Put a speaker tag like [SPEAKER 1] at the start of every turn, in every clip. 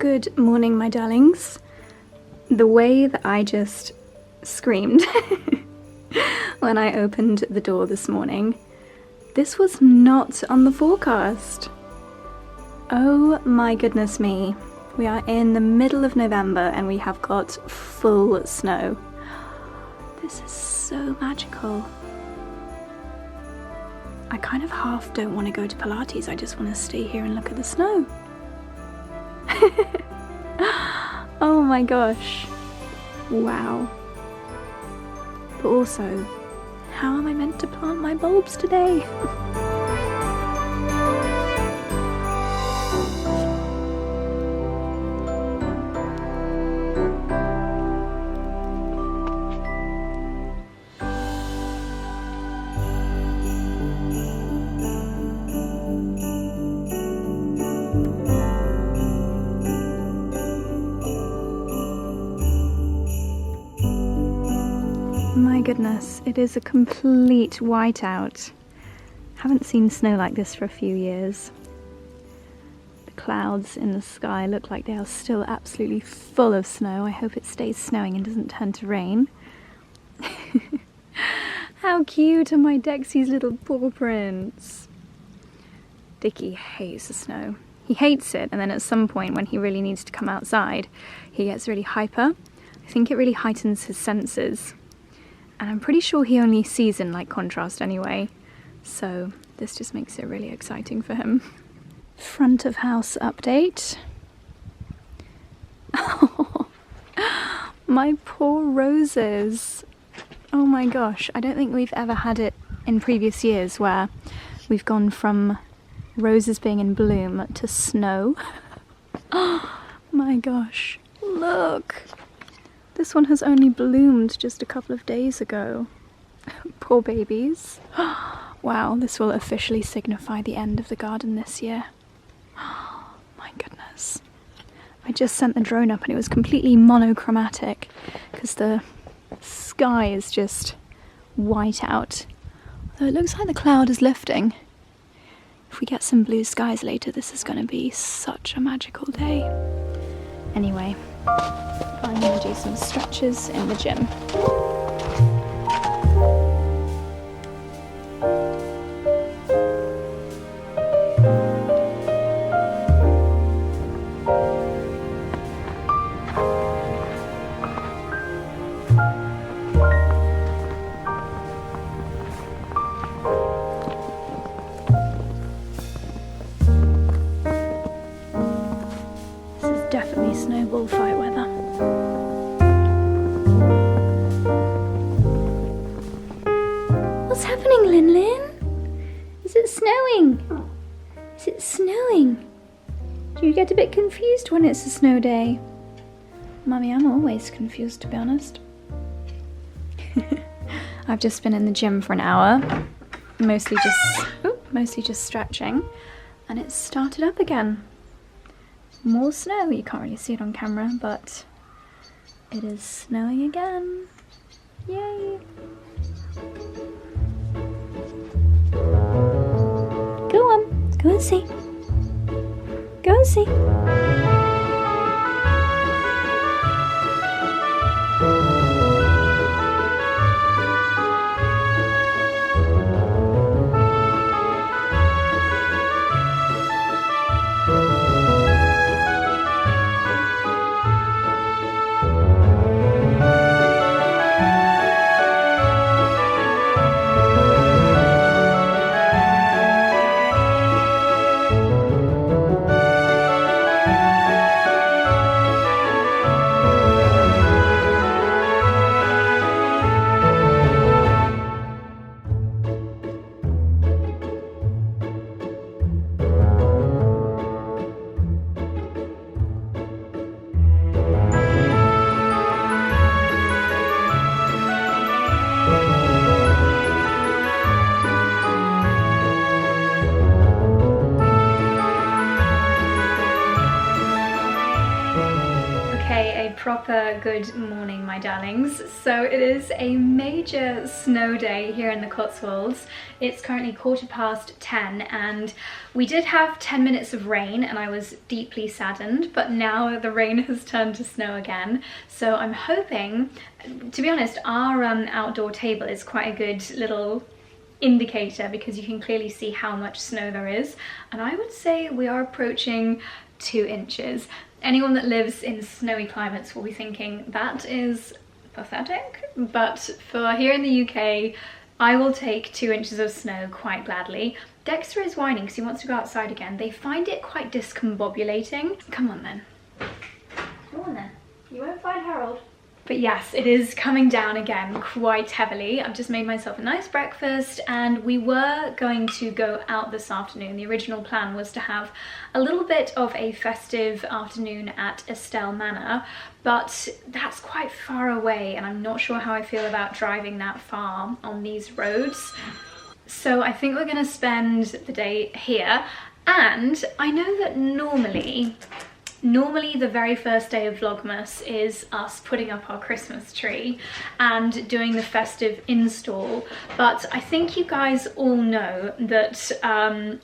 [SPEAKER 1] Good morning, my darlings. The way that I just screamed when I opened the door this morning, this was not on the forecast. Oh my goodness me. We are in the middle of November and we have got full snow. This is so magical. I kind of half don't want to go to Pilates, I just want to stay here and look at the snow. Oh my gosh. Wow. But also, how am I meant to plant my bulbs today? My goodness, it is a complete whiteout. Haven't seen snow like this for a few years. The clouds in the sky look like they are still absolutely full of snow. I hope it stays snowing and doesn't turn to rain. How cute are my Dexy's little paw prints. Dicky hates the snow. He hates it, and then at some point when he really needs to come outside, he gets really hyper. I think it really heightens his senses. And I'm pretty sure he only sees in light contrast anyway, so this just makes it really exciting for him. Front of house update. Oh, my poor roses. Oh my gosh, I don't think we've ever had it in previous years where we've gone from roses being in bloom to snow. Oh my gosh, look! This one has only bloomed just a couple of days ago. Poor babies. Wow, this will officially signify the end of the garden this year. Oh my goodness. I just sent the drone up and it was completely monochromatic because the sky is just white out. Although it looks like the cloud is lifting. If we get some blue skies later, this is going to be such a magical day. Anyway, I'm going to do some stretches in the gym. Definitely snowball fight weather. What's happening, Lin Lin? Is it snowing? Is it snowing? Do you get a bit confused when it's a snow day? Mummy, I'm always confused, to be honest. I've just been in the gym for an hour, mostly just stretching, and it's started up again. More snow. You can't really see it on camera, but it is snowing again. Yay! Go on, go and see. Go and see. proper good morning, my darlings. So it is a major snow day here in the Cotswolds. It's currently 10:15 and we did have 10 minutes of rain and I was deeply saddened, but now the rain has turned to snow again. So I'm hoping, to be honest, our outdoor table is quite a good little indicator because you can clearly see how much snow there is, and I would say we are approaching 2 inches. Anyone that lives in snowy climates will be thinking that is pathetic, but for here in the UK I will take 2 inches of snow quite gladly. Dexter is whining because he wants to go outside again. They find it quite discombobulating. Come on then. Come on then. You won't find Harold. But yes, it is coming down again quite heavily. I've just made myself a nice breakfast and we were going to go out this afternoon. The original plan was to have a little bit of a festive afternoon at Estelle Manor, but that's quite far away and I'm not sure how I feel about driving that far on these roads. So I think we're gonna spend the day here, and I know that normally the very first day of Vlogmas is us putting up our Christmas tree and doing the festive install, but I think you guys all know that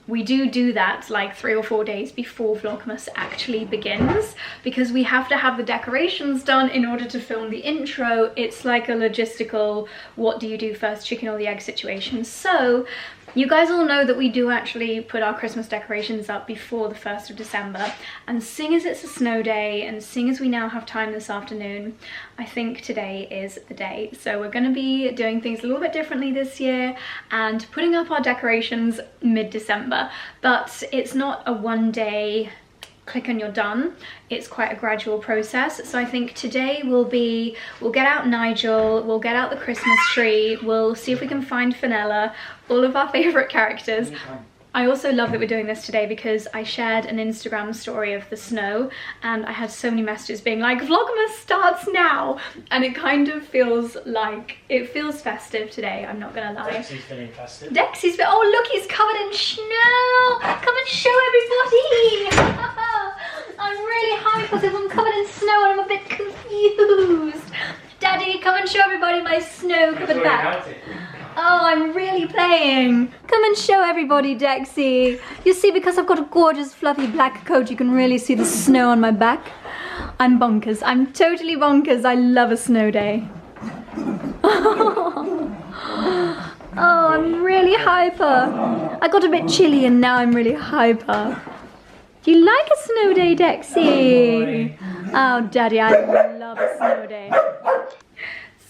[SPEAKER 1] we do that like 3 or 4 days before Vlogmas actually begins, because we have to have the decorations done in order to film the intro. It's like a logistical what do you do first, chicken or the egg situation. So you guys all know that we do actually put our Christmas decorations up before the 1st of December, and seeing as it's a snow day and seeing as we now have time this afternoon, I think today is the day. So we're going to be doing things a little bit differently this year and putting up our decorations mid-December, but it's not a one-day click and you're done. It's quite a gradual process. So I think today we'll get out Nigel, we'll get out the Christmas tree, we'll see if we can find Fenella, all of our favourite characters. I also love that we're doing this today because I shared an Instagram story of the snow and I had so many messages being like, Vlogmas starts now, and it kind of feels like, it feels festive today, I'm not gonna lie.
[SPEAKER 2] Dexy's feeling festive.
[SPEAKER 1] Oh look, he's covered in snow! Come and show everybody! I'm really hyped because I'm covered in snow and I'm a bit confused. Daddy, come and show everybody my snow covered back. Oh, I'm really playing. Come and show everybody, Dexy. You see, because I've got a gorgeous fluffy black coat, you can really see the snow on my back. I'm bonkers. I'm totally bonkers. I love a snow day. Oh, I'm really hyper. I got a bit chilly and now I'm really hyper. Do you like a snow day, Dexy? Oh, Daddy, I love a snow day.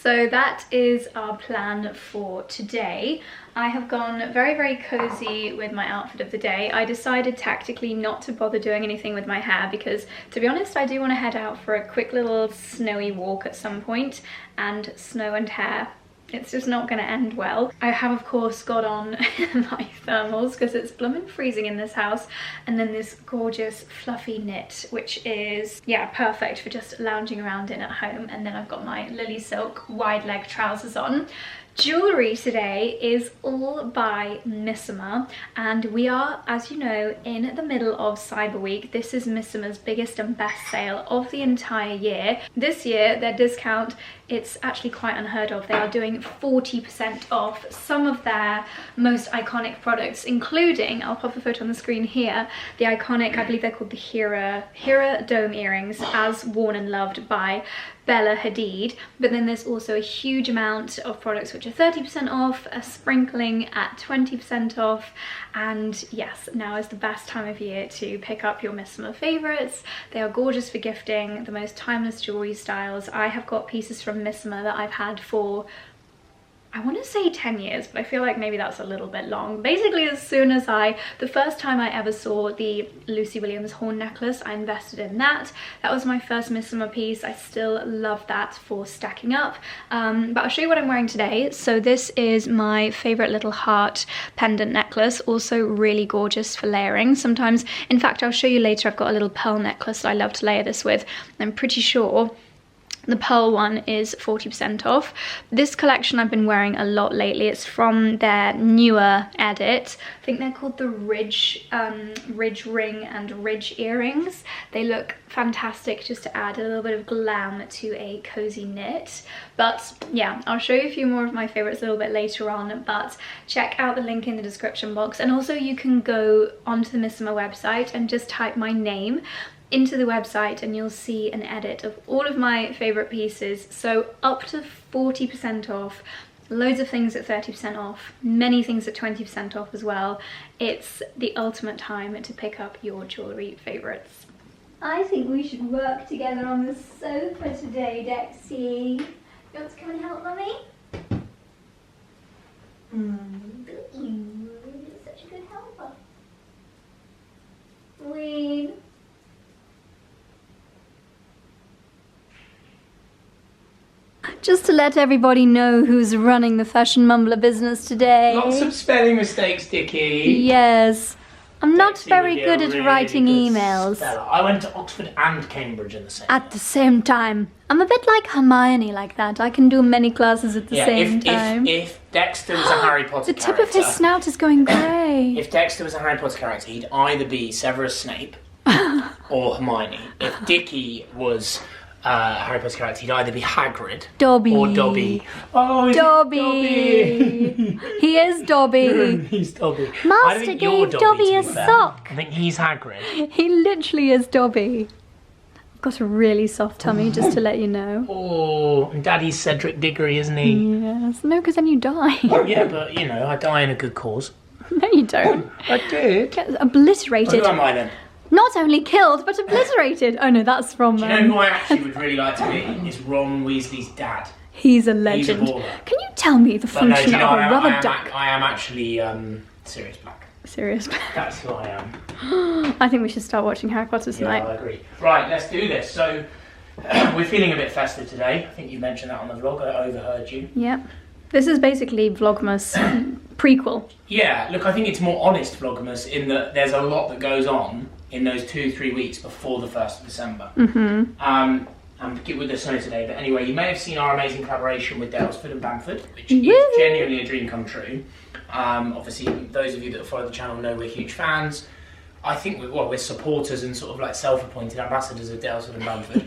[SPEAKER 1] So that is our plan for today. I have gone very, very cozy with my outfit of the day. I decided tactically not to bother doing anything with my hair because, to be honest, I do want to head out for a quick little snowy walk at some point, and snow and hair, it's just not going to end well. I have, of course, got on my thermals because it's blooming freezing in this house, and then this gorgeous fluffy knit, which is, yeah, perfect for just lounging around in at home. And then I've got my Lily Silk wide leg trousers on. Jewellery today is all by �Μissima, and we are, as you know, in the middle of Cyber Week. This is 𝑚issIma's biggest and best sale of the entire year. This year, their discount, it's actually quite unheard of. They are doing 40% off some of their most iconic products, including, I'll pop a photo on the screen here, the iconic, I believe they're called the 𝑭𝒊𝒏𝒅 dome earrings, as worn and loved by Bella Hadid. But then there's also a huge amount of products which are 30% off, a sprinkling at 20% off, and yes, now is the best time of year to pick up your 𝑚issIma favourites. They are gorgeous for gifting, the most timeless jewellery styles. I have got pieces from 𝑚issIma that I've had for, I want to say 10 years, but I feel like maybe that's a little bit long. Basically, as soon as the first time I ever saw the Lucy Williams horn necklace, I invested in that. That was my first 𝑚issIma piece. I still love that for stacking up. But I'll show you what I'm wearing today. So this is my favorite little heart pendant necklace, also really gorgeous for layering. Sometimes, in fact, I'll show you later, I've got a little pearl necklace that I love to layer this with. I'm pretty sure The pearl one is 40% off. This collection I've been wearing a lot lately. It's from their newer edit. I think they're called the Ridge ring and Ridge earrings. They look fantastic just to add a little bit of glam to a cozy knit. But yeah, I'll show you a few more of my favorites a little bit later on, but check out the link in the description box. And also you can go onto the 𝑀𝒂 website and just type my name into the website and you'll see an edit of all of my favorite pieces. So up to 40% off, loads of things at 30% off, many things at 20% off as well. It's the ultimate time to pick up your jewellery favourites. I think we should work together on the sofa today, Dexy. You want to come and help Mummy? You're such a good helper. Wayne. Just to let everybody know who's running the Fashion Mumbler business today.
[SPEAKER 2] Lots of spelling mistakes, Dickie.
[SPEAKER 1] Yes. I'm not
[SPEAKER 2] Dixie
[SPEAKER 1] very
[SPEAKER 2] would be
[SPEAKER 1] good
[SPEAKER 2] a
[SPEAKER 1] at
[SPEAKER 2] really
[SPEAKER 1] writing
[SPEAKER 2] good
[SPEAKER 1] emails.
[SPEAKER 2] speller. I went to Oxford and Cambridge in the same
[SPEAKER 1] At the same time. I'm a bit like Hermione like that. I can do many classes at the same time.
[SPEAKER 2] If Dexter was a Harry Potter
[SPEAKER 1] the
[SPEAKER 2] character...
[SPEAKER 1] tip of his snout is going grey.
[SPEAKER 2] If Dexter was a Harry Potter character, he'd either be Severus Snape or Hermione. If Dickie was Harry Potter character, he'd either be Hagrid
[SPEAKER 1] Dobby.
[SPEAKER 2] or Dobby. Oh,
[SPEAKER 1] Dobby. He is Dobby.
[SPEAKER 2] He's Dobby.
[SPEAKER 1] Master gave Dobby a sock.
[SPEAKER 2] I think he's Hagrid.
[SPEAKER 1] He literally is Dobby. I've got a really soft tummy, just to let you know.
[SPEAKER 2] Oh, and Daddy's Cedric Diggory, isn't he?
[SPEAKER 1] Yes. No, because then you die.
[SPEAKER 2] Yeah, but you know, I die in a good cause.
[SPEAKER 1] No, you don't.
[SPEAKER 2] I did.
[SPEAKER 1] Get obliterated.
[SPEAKER 2] Who am I then?
[SPEAKER 1] Not only killed, but obliterated. Oh no, that's from...
[SPEAKER 2] Do you know who I actually would really like to be? Is Ron Weasley's dad.
[SPEAKER 1] He's a legend.
[SPEAKER 2] He's a baller.
[SPEAKER 1] Can you tell me the function of a rubber duck?
[SPEAKER 2] I am actually Sirius Black.
[SPEAKER 1] Sirius Black.
[SPEAKER 2] That's who I am.
[SPEAKER 1] I think we should start watching Harry Potter tonight.
[SPEAKER 2] Yeah, I agree. Right, let's do this. So, we're feeling a bit festive today. I think you mentioned that on the vlog. I overheard you.
[SPEAKER 1] Yep. This is basically Vlogmas prequel.
[SPEAKER 2] Yeah, look, I think it's more honest Vlogmas in that there's a lot that goes on in those 2-3 weeks before the 1st of December. I'm with the snow today, but anyway, you may have seen our amazing collaboration with 𝑑aylesford and Bamford, which is genuinely a dream come true. Obviously, those of you that follow the channel know we're huge fans. I think we're supporters and sort of like self-appointed ambassadors of 𝑑aylesford and Bamford.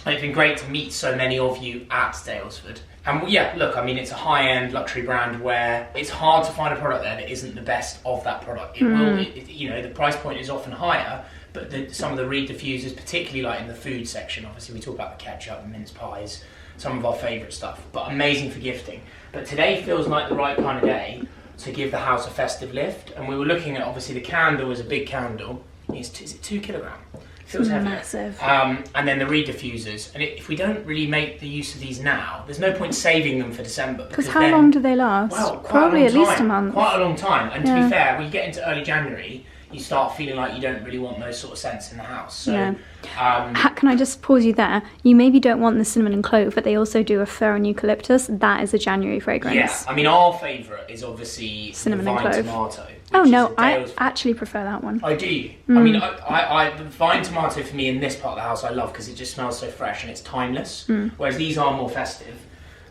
[SPEAKER 2] It's been great to meet so many of you at 𝑑aylesford. And yeah, look, I mean, it's a high-end luxury brand where it's hard to find a product there that isn't the best of that product. It will, you know, the price point is often higher, but some of the reed diffusers, particularly like in the food section, obviously we talk about the ketchup and mince pies, some of our favourite stuff, but amazing for gifting. But today feels like the right kind of day to give the house a festive lift. And we were looking at, obviously the candle is a big candle. Is it 2 kilograms? Feels heavy.
[SPEAKER 1] Massive.
[SPEAKER 2] And then the reed diffusers. And if we don't really make the use of these now, there's no point saving them for December.
[SPEAKER 1] Because how long do they last?
[SPEAKER 2] Well,
[SPEAKER 1] probably at least a month.
[SPEAKER 2] Quite a long time. And to be fair, when you get into early January, you start feeling like you don't really want those sort of scents in the house. So,
[SPEAKER 1] can I just pause you there? You maybe don't want the cinnamon and clove, but they also do a fir and eucalyptus. That is a January fragrance.
[SPEAKER 2] Yeah, I mean, our favourite is obviously
[SPEAKER 1] cinnamon and
[SPEAKER 2] vine
[SPEAKER 1] clove.
[SPEAKER 2] Tomato.
[SPEAKER 1] Oh no, I actually prefer that one.
[SPEAKER 2] Oh, do you? I mean, the vine tomato for me in this part of the house I love because it just smells so fresh and it's timeless. Whereas these are more festive.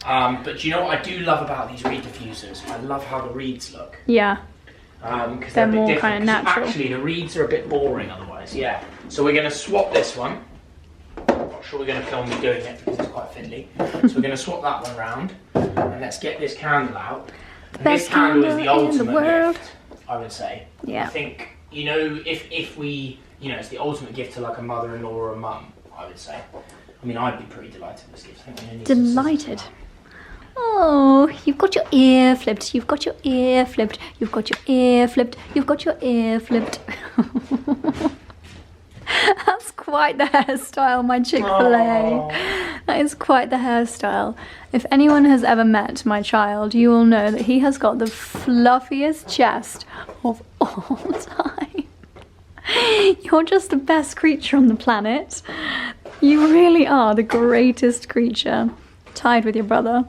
[SPEAKER 2] But do you know what I do love about these reed diffusers? I love how the reeds look.
[SPEAKER 1] Yeah.
[SPEAKER 2] Because
[SPEAKER 1] they're
[SPEAKER 2] a bit
[SPEAKER 1] more
[SPEAKER 2] different,
[SPEAKER 1] kind of natural.
[SPEAKER 2] Actually, the reeds are a bit boring otherwise. Yeah. So we're going to swap this one. I'm not sure we're going to film me doing it because it's quite fiddly. So we're going to swap that one round, and let's get this candle out. And this candle is the ultimate gift, I would say. Yeah. I think, you know, if we, you know, it's the ultimate gift to like a mother-in-law or a mum, I would say. I mean, I'd be pretty delighted with this gift. I think
[SPEAKER 1] delighted. Oh, you've got your ear flipped, you've got your ear flipped, you've got your ear flipped, you've got your ear flipped. That's quite the hairstyle, my Chick-fil-A. That is quite the hairstyle. If anyone has ever met my child, you will know that he has got the fluffiest chest of all time. You're just the best creature on the planet. You really are the greatest creature. Tied with your brother.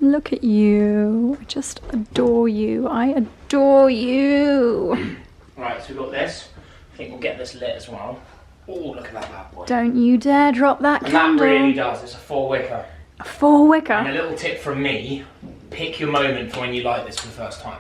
[SPEAKER 1] Look at you. I just adore you. I adore you.
[SPEAKER 2] Right, so we've got this. I think we'll get this lit as well. Oh, look at that bad boy.
[SPEAKER 1] Don't you dare drop that candle.
[SPEAKER 2] And that really does. It's a 4-wicker.
[SPEAKER 1] A 4-wicker.
[SPEAKER 2] And a little tip from me, pick your moment for when you light this for the first time.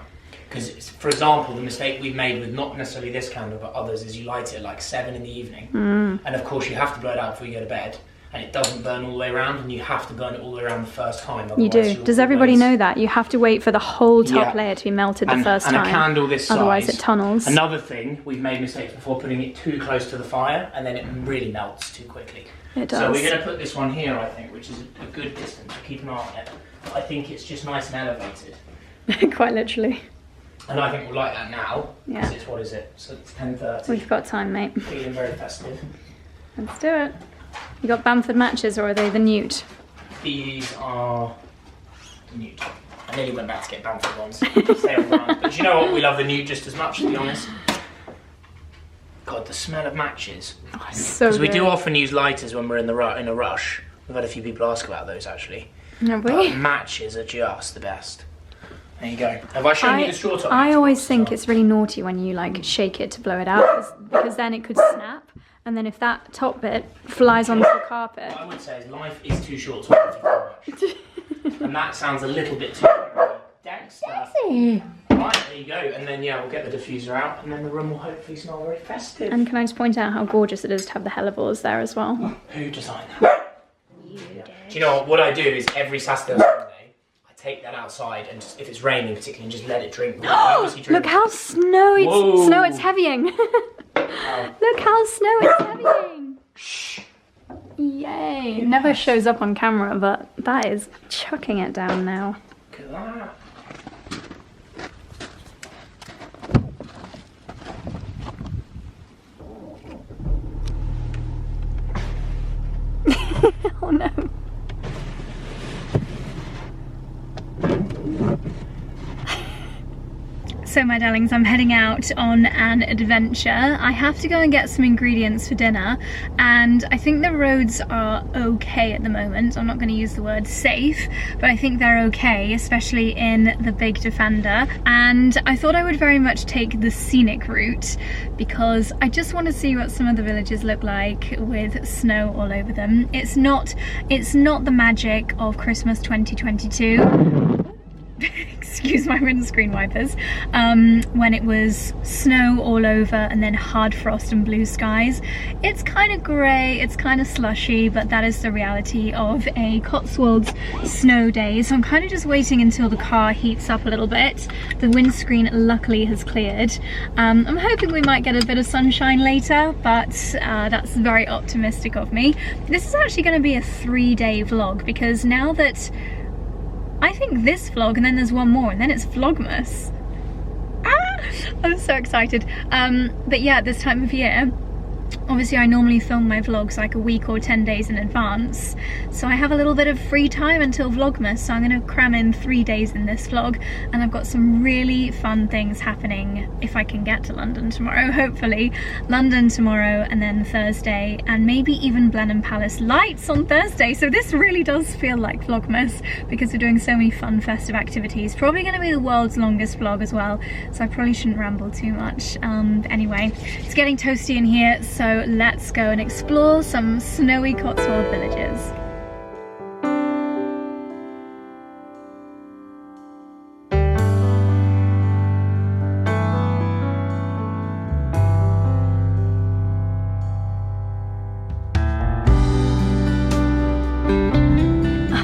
[SPEAKER 2] Because, for example, the mistake we've made with not necessarily this candle but others is you light it at like 7 in the evening. And of course you have to blow it out before you go to bed. And it doesn't burn all the way around, and you have to burn it all the way around the first time.
[SPEAKER 1] You do. Does everybody know that? You have to wait for the whole top layer to be melted the first time.
[SPEAKER 2] And a candle this size.
[SPEAKER 1] Otherwise it tunnels.
[SPEAKER 2] Another thing, we've made mistakes before putting it too close to the fire, and then it really melts too quickly.
[SPEAKER 1] It does.
[SPEAKER 2] So we're going to put this one here, I think, which is a good distance. Keep an eye on it. I think it's just nice and elevated.
[SPEAKER 1] Quite literally.
[SPEAKER 2] And I think we'll light that now.
[SPEAKER 1] Yeah.
[SPEAKER 2] It's, what is it? So it's 10:30.
[SPEAKER 1] We've got time, mate.
[SPEAKER 2] Feeling very festive.
[SPEAKER 1] Let's do it. You got Bamford matches, or are they the Newt?
[SPEAKER 2] These are the Newt. I nearly went back to get Bamford ones. Stay on brand. But you know what? We love the Newt just as much, to be honest. God, the smell of matches.
[SPEAKER 1] Oh, so
[SPEAKER 2] because we do often use lighters when we're in a rush. We've had a few people ask about those actually.
[SPEAKER 1] Have we?
[SPEAKER 2] But matches are just the best. There you go. Have I shown you the straw top?
[SPEAKER 1] I always think it's really naughty when you like shake it to blow it out, because then it could snap. And then if that top bit flies onto the carpet...
[SPEAKER 2] What I would say is life is too short to work too much. And that sounds a little bit too Dexter. Right, there you go. And then, yeah, we'll get the diffuser out, and then the room will hopefully smell very festive.
[SPEAKER 1] And can I just point out how gorgeous it is to have the 𝑭𝒊𝒏𝒅 there as well?
[SPEAKER 2] Who designed that? You did. Do you know what I do is every Saturday or Sunday, I take that outside, and just, if it's raining particularly, and just let it drink.
[SPEAKER 1] Look how snowy it's heavying. Look how snow it's heavying.
[SPEAKER 2] Shh.
[SPEAKER 1] Yay. It never shows up on camera, but that is chucking it down now.
[SPEAKER 2] Look at that.
[SPEAKER 1] Oh no. So my darlings, I'm heading out on an adventure. I have to go and get some ingredients for dinner, and I think the roads are okay at the moment. I'm not going to use the word safe, but I think they're okay, especially in the Big Defender. And I thought I would very much take the scenic route because I just want to see what some of the villages look like with snow all over them. It's not the magic of Christmas 2022. Excuse my windscreen wipers, when it was snow all over and then hard frost and blue skies. It's kind of grey, it's kind of slushy, but that is the reality of a Cotswolds snow day. So I'm kind of just waiting until the car heats up a little bit. The windscreen luckily has cleared. I'm hoping we might get a bit of sunshine later, but that's very optimistic of me. This is actually going to be a 3-day vlog, because now that I think this vlog, and then there's one more, and then it's Vlogmas. I'm so excited. But yeah, this time of year, obviously I normally film my vlogs like a week or 10 days in advance, so I have a little bit of free time until Vlogmas, so I'm going to cram in 3 days in this vlog, and I've got some really fun things happening if I can get to London tomorrow, hopefully. London tomorrow, and then Thursday, and maybe even Blenheim Palace lights on Thursday, so this really does feel like Vlogmas because we're doing so many fun festive activities. Probably going to be the world's longest vlog as well, so I probably shouldn't ramble too much. But anyway, it's getting toasty in here, so let's go and explore some snowy Cotswold villages.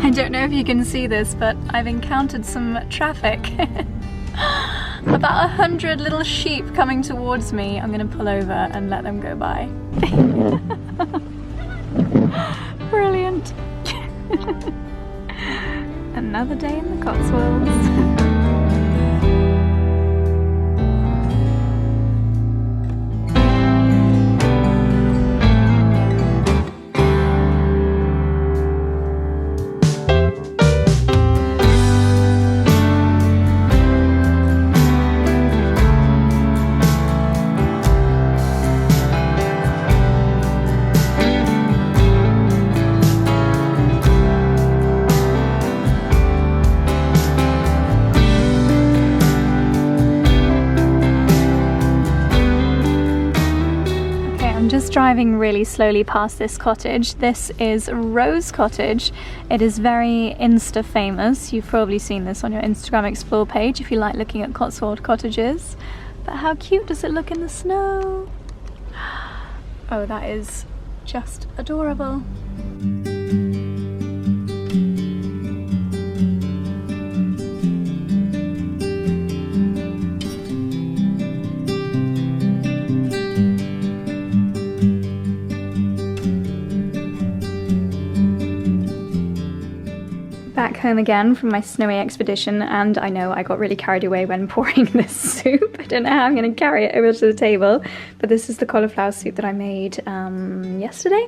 [SPEAKER 1] I don't know if you can see this, but I've encountered some traffic. About 100 little sheep coming towards me. I'm gonna pull over and let them go by. Brilliant. Another day in the Cotswolds. driving really slowly past this cottage. This is Rose Cottage. It is very Insta famous. You've probably seen this on your Instagram Explore page if you like looking at Cotswold cottages. But how cute does it look in the snow? Oh, that is just adorable. Back home again from my snowy expedition, and I know I got really carried away when pouring this soup. I don't know how I'm going to carry it over to the table, but this is the cauliflower soup that I made yesterday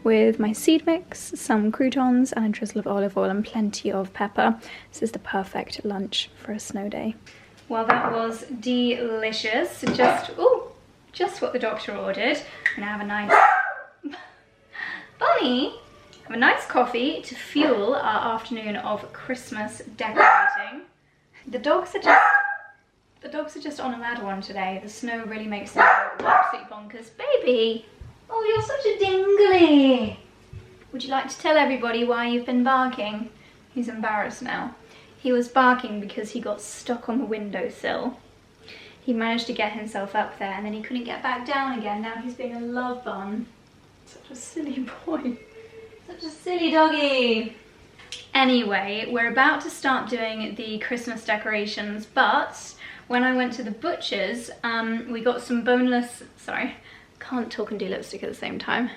[SPEAKER 1] with my seed mix, some croutons and a drizzle of olive oil and plenty of pepper. This is the perfect lunch for a snow day. Well, that was delicious. Just what the doctor ordered. I'm gonna have a nice Bunny! Have a nice coffee to fuel our afternoon of Christmas decorating. The dogs are just on a mad one today. The snow really makes them go absolutely bonkers. Baby! Oh, you're such a dingly! Would you like to tell everybody why you've been barking? He's embarrassed now. He was barking because he got stuck on the windowsill. He managed to get himself up there and then he couldn't get back down again. Now he's being a love bun. Such a silly boy. Such a silly doggy. Anyway, we're about to start doing the Christmas decorations, but when I went to the butcher's, we got some boneless, sorry, can't talk and do lipstick at the same time.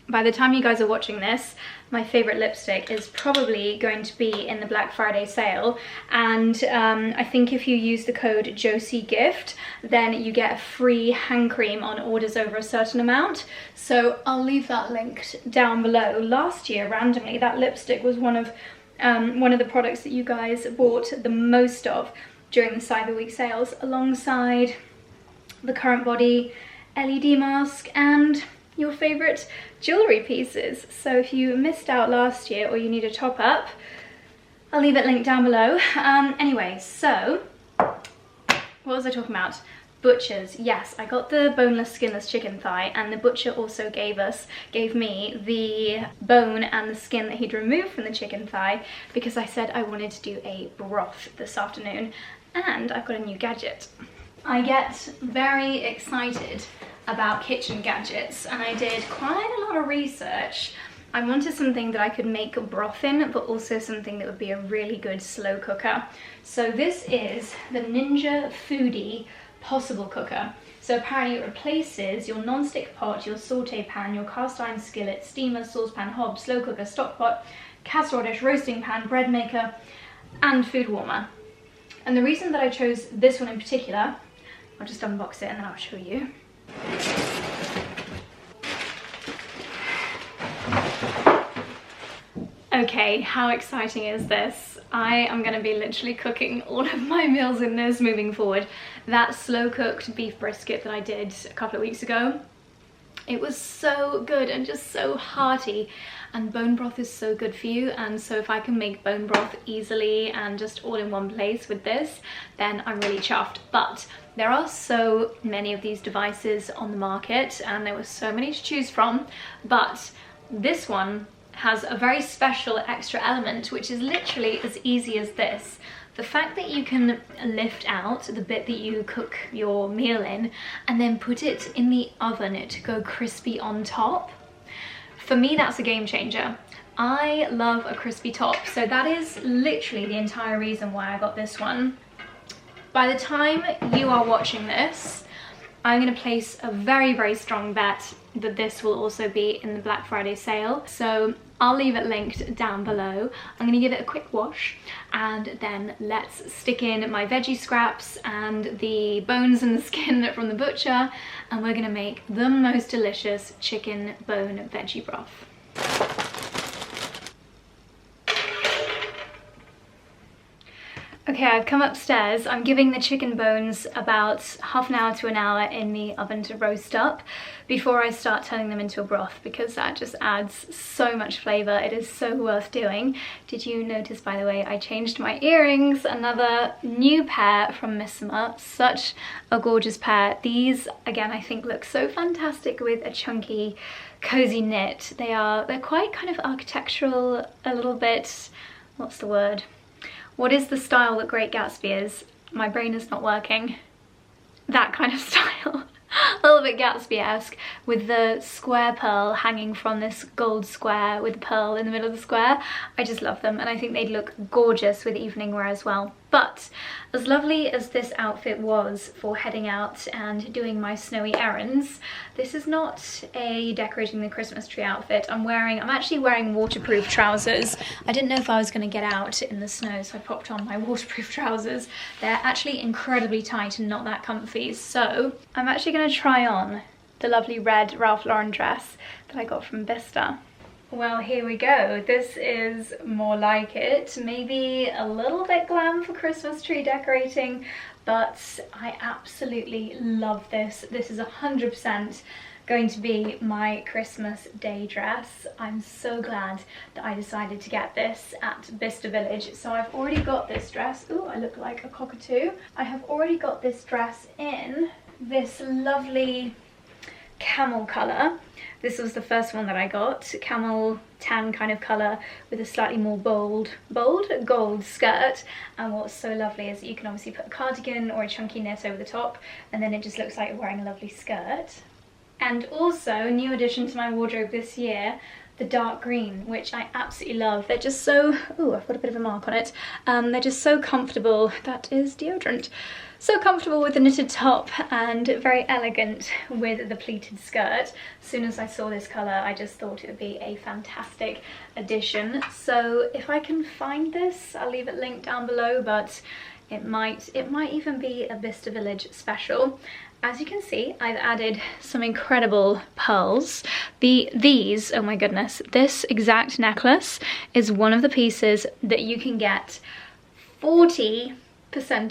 [SPEAKER 1] By the time you guys are watching this, my favourite lipstick is probably going to be in the Black Friday sale, and I think if you use the code 𝑗osieGift, then you get a free hand cream on orders over a certain amount. So I'll leave that linked down below. Last year, randomly, that lipstick was one of the products that you guys bought the most of during the Cyber Week sales, alongside the Current Body LED mask and your favourite jewellery pieces. So if you missed out last year or you need a top up, I'll leave it linked down below. Anyway, so what was I talking about? Butchers. Yes, I got the boneless skinless chicken thigh, and the butcher also gave me the bone and the skin that he'd removed from the chicken thigh, because I said I wanted to do a broth this afternoon, and I've got a new gadget. I get very excited about kitchen gadgets, and I did quite a lot of research. I wanted something that I could make broth in, but also something that would be a really good slow cooker. So this is the Ninja Foodie Possible Cooker. So apparently it replaces your non-stick pot, your saute pan, your cast iron skillet, steamer, saucepan, hob, slow cooker, stock pot, casserole dish, roasting pan, bread maker, and food warmer. And the reason that I chose this one in particular, I'll just unbox it and then I'll show you. Okay, how exciting is this? I am going to be literally cooking all of my meals in this moving forward. That slow cooked beef brisket that I did a couple of weeks ago, it was so good and just so hearty, and bone broth is so good for you, and so if I can make bone broth easily and just all in one place with this, then I'm really chuffed. But there are so many of these devices on the market and there were so many to choose from, but this one has a very special extra element, which is literally as easy as this. The fact that you can lift out the bit that you cook your meal in and then put it in the oven to go crispy on top. For me, that's a game changer. I love a crispy top, so that is literally the entire reason why I got this one. By the time you are watching this, I'm going to place a very, very strong bet that this will also be in the Black Friday sale. So I'll leave it linked down below. I'm going to give it a quick wash, and then let's stick in my veggie scraps and the bones and the skin from the butcher, and we're going to make the most delicious chicken bone veggie broth. Okay, I've come upstairs. I'm giving the chicken bones about half an hour to an hour in the oven to roast up before I start turning them into a broth, because that just adds so much flavour. It is so worth doing. Did you notice, by the way, I changed my earrings? Another new pair from 𝑭𝒔𝒏𝒅. Such a gorgeous pair. These, again, I think look so fantastic with a chunky, cozy knit. They're quite kind of architectural, a little bit, what's the word? What is the style that Great Gatsby is? My brain is not working. That kind of style. A little bit Gatsby-esque, with the square pearl hanging from this gold square with the pearl in the middle of the square. I just love them, and I think they'd look gorgeous with evening wear as well. But as lovely as this outfit was for heading out and doing my snowy errands, this is not a decorating the Christmas tree outfit. I'm actually wearing waterproof trousers. I didn't know if I was going to get out in the snow, so I popped on my waterproof trousers. They're actually incredibly tight and not that comfy, so I'm actually going to try on the lovely red Ralph Lauren dress that I got from Bicester. Well, here we go. This is more like it. Maybe a little bit glam for Christmas tree decorating, but I absolutely love this. This is 100% going to be my Christmas day dress. I'm so glad that I decided to get this at Bicester Village. So I've already got this dress. Ooh, I look like a cockatoo. I have already got this dress in this lovely camel colour. This was the first one that I got, camel tan kind of colour with a slightly more bold gold skirt. And what's so lovely is that you can obviously put a cardigan or a chunky knit over the top, and then it just looks like you're wearing a lovely skirt. And also, new addition to my wardrobe this year, the dark green, which I absolutely love. They're just so, ooh, I've got a bit of a mark on it. They're just so comfortable. That is deodorant. So comfortable with the knitted top and very elegant with the pleated skirt. As soon as I saw this colour, I just thought it would be a fantastic addition. So if I can find this, I'll leave it linked down below, but it might even be a Bicester Village special. As you can see, I've added some incredible pearls. These, oh my goodness, this exact necklace is one of the pieces that you can get 40%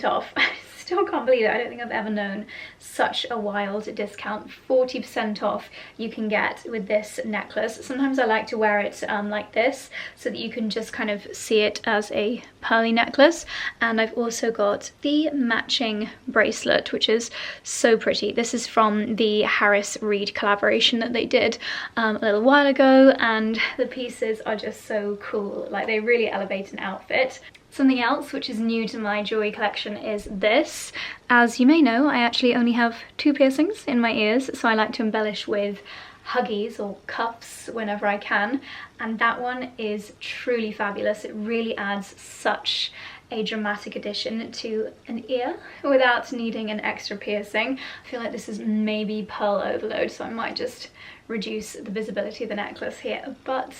[SPEAKER 1] off. I still can't believe it. I don't think I've ever known such a wild discount. 40% off you can get with this necklace. Sometimes I like to wear it like this, so that you can just kind of see it as a pearly necklace. And I've also got the matching bracelet, which is so pretty. This is from the Harris Reed collaboration that they did a little while ago, and the pieces are just so cool. Like, they really elevate an outfit. Something else which is new to my jewelry collection is this. As you may know, I actually only have 2 piercings in my ears, so I like to embellish with huggies or cuffs whenever I can, and that one is truly fabulous. It really adds such a dramatic addition to an ear without needing an extra piercing. I feel like this is maybe pearl overload, so I might just reduce the visibility of the necklace here, but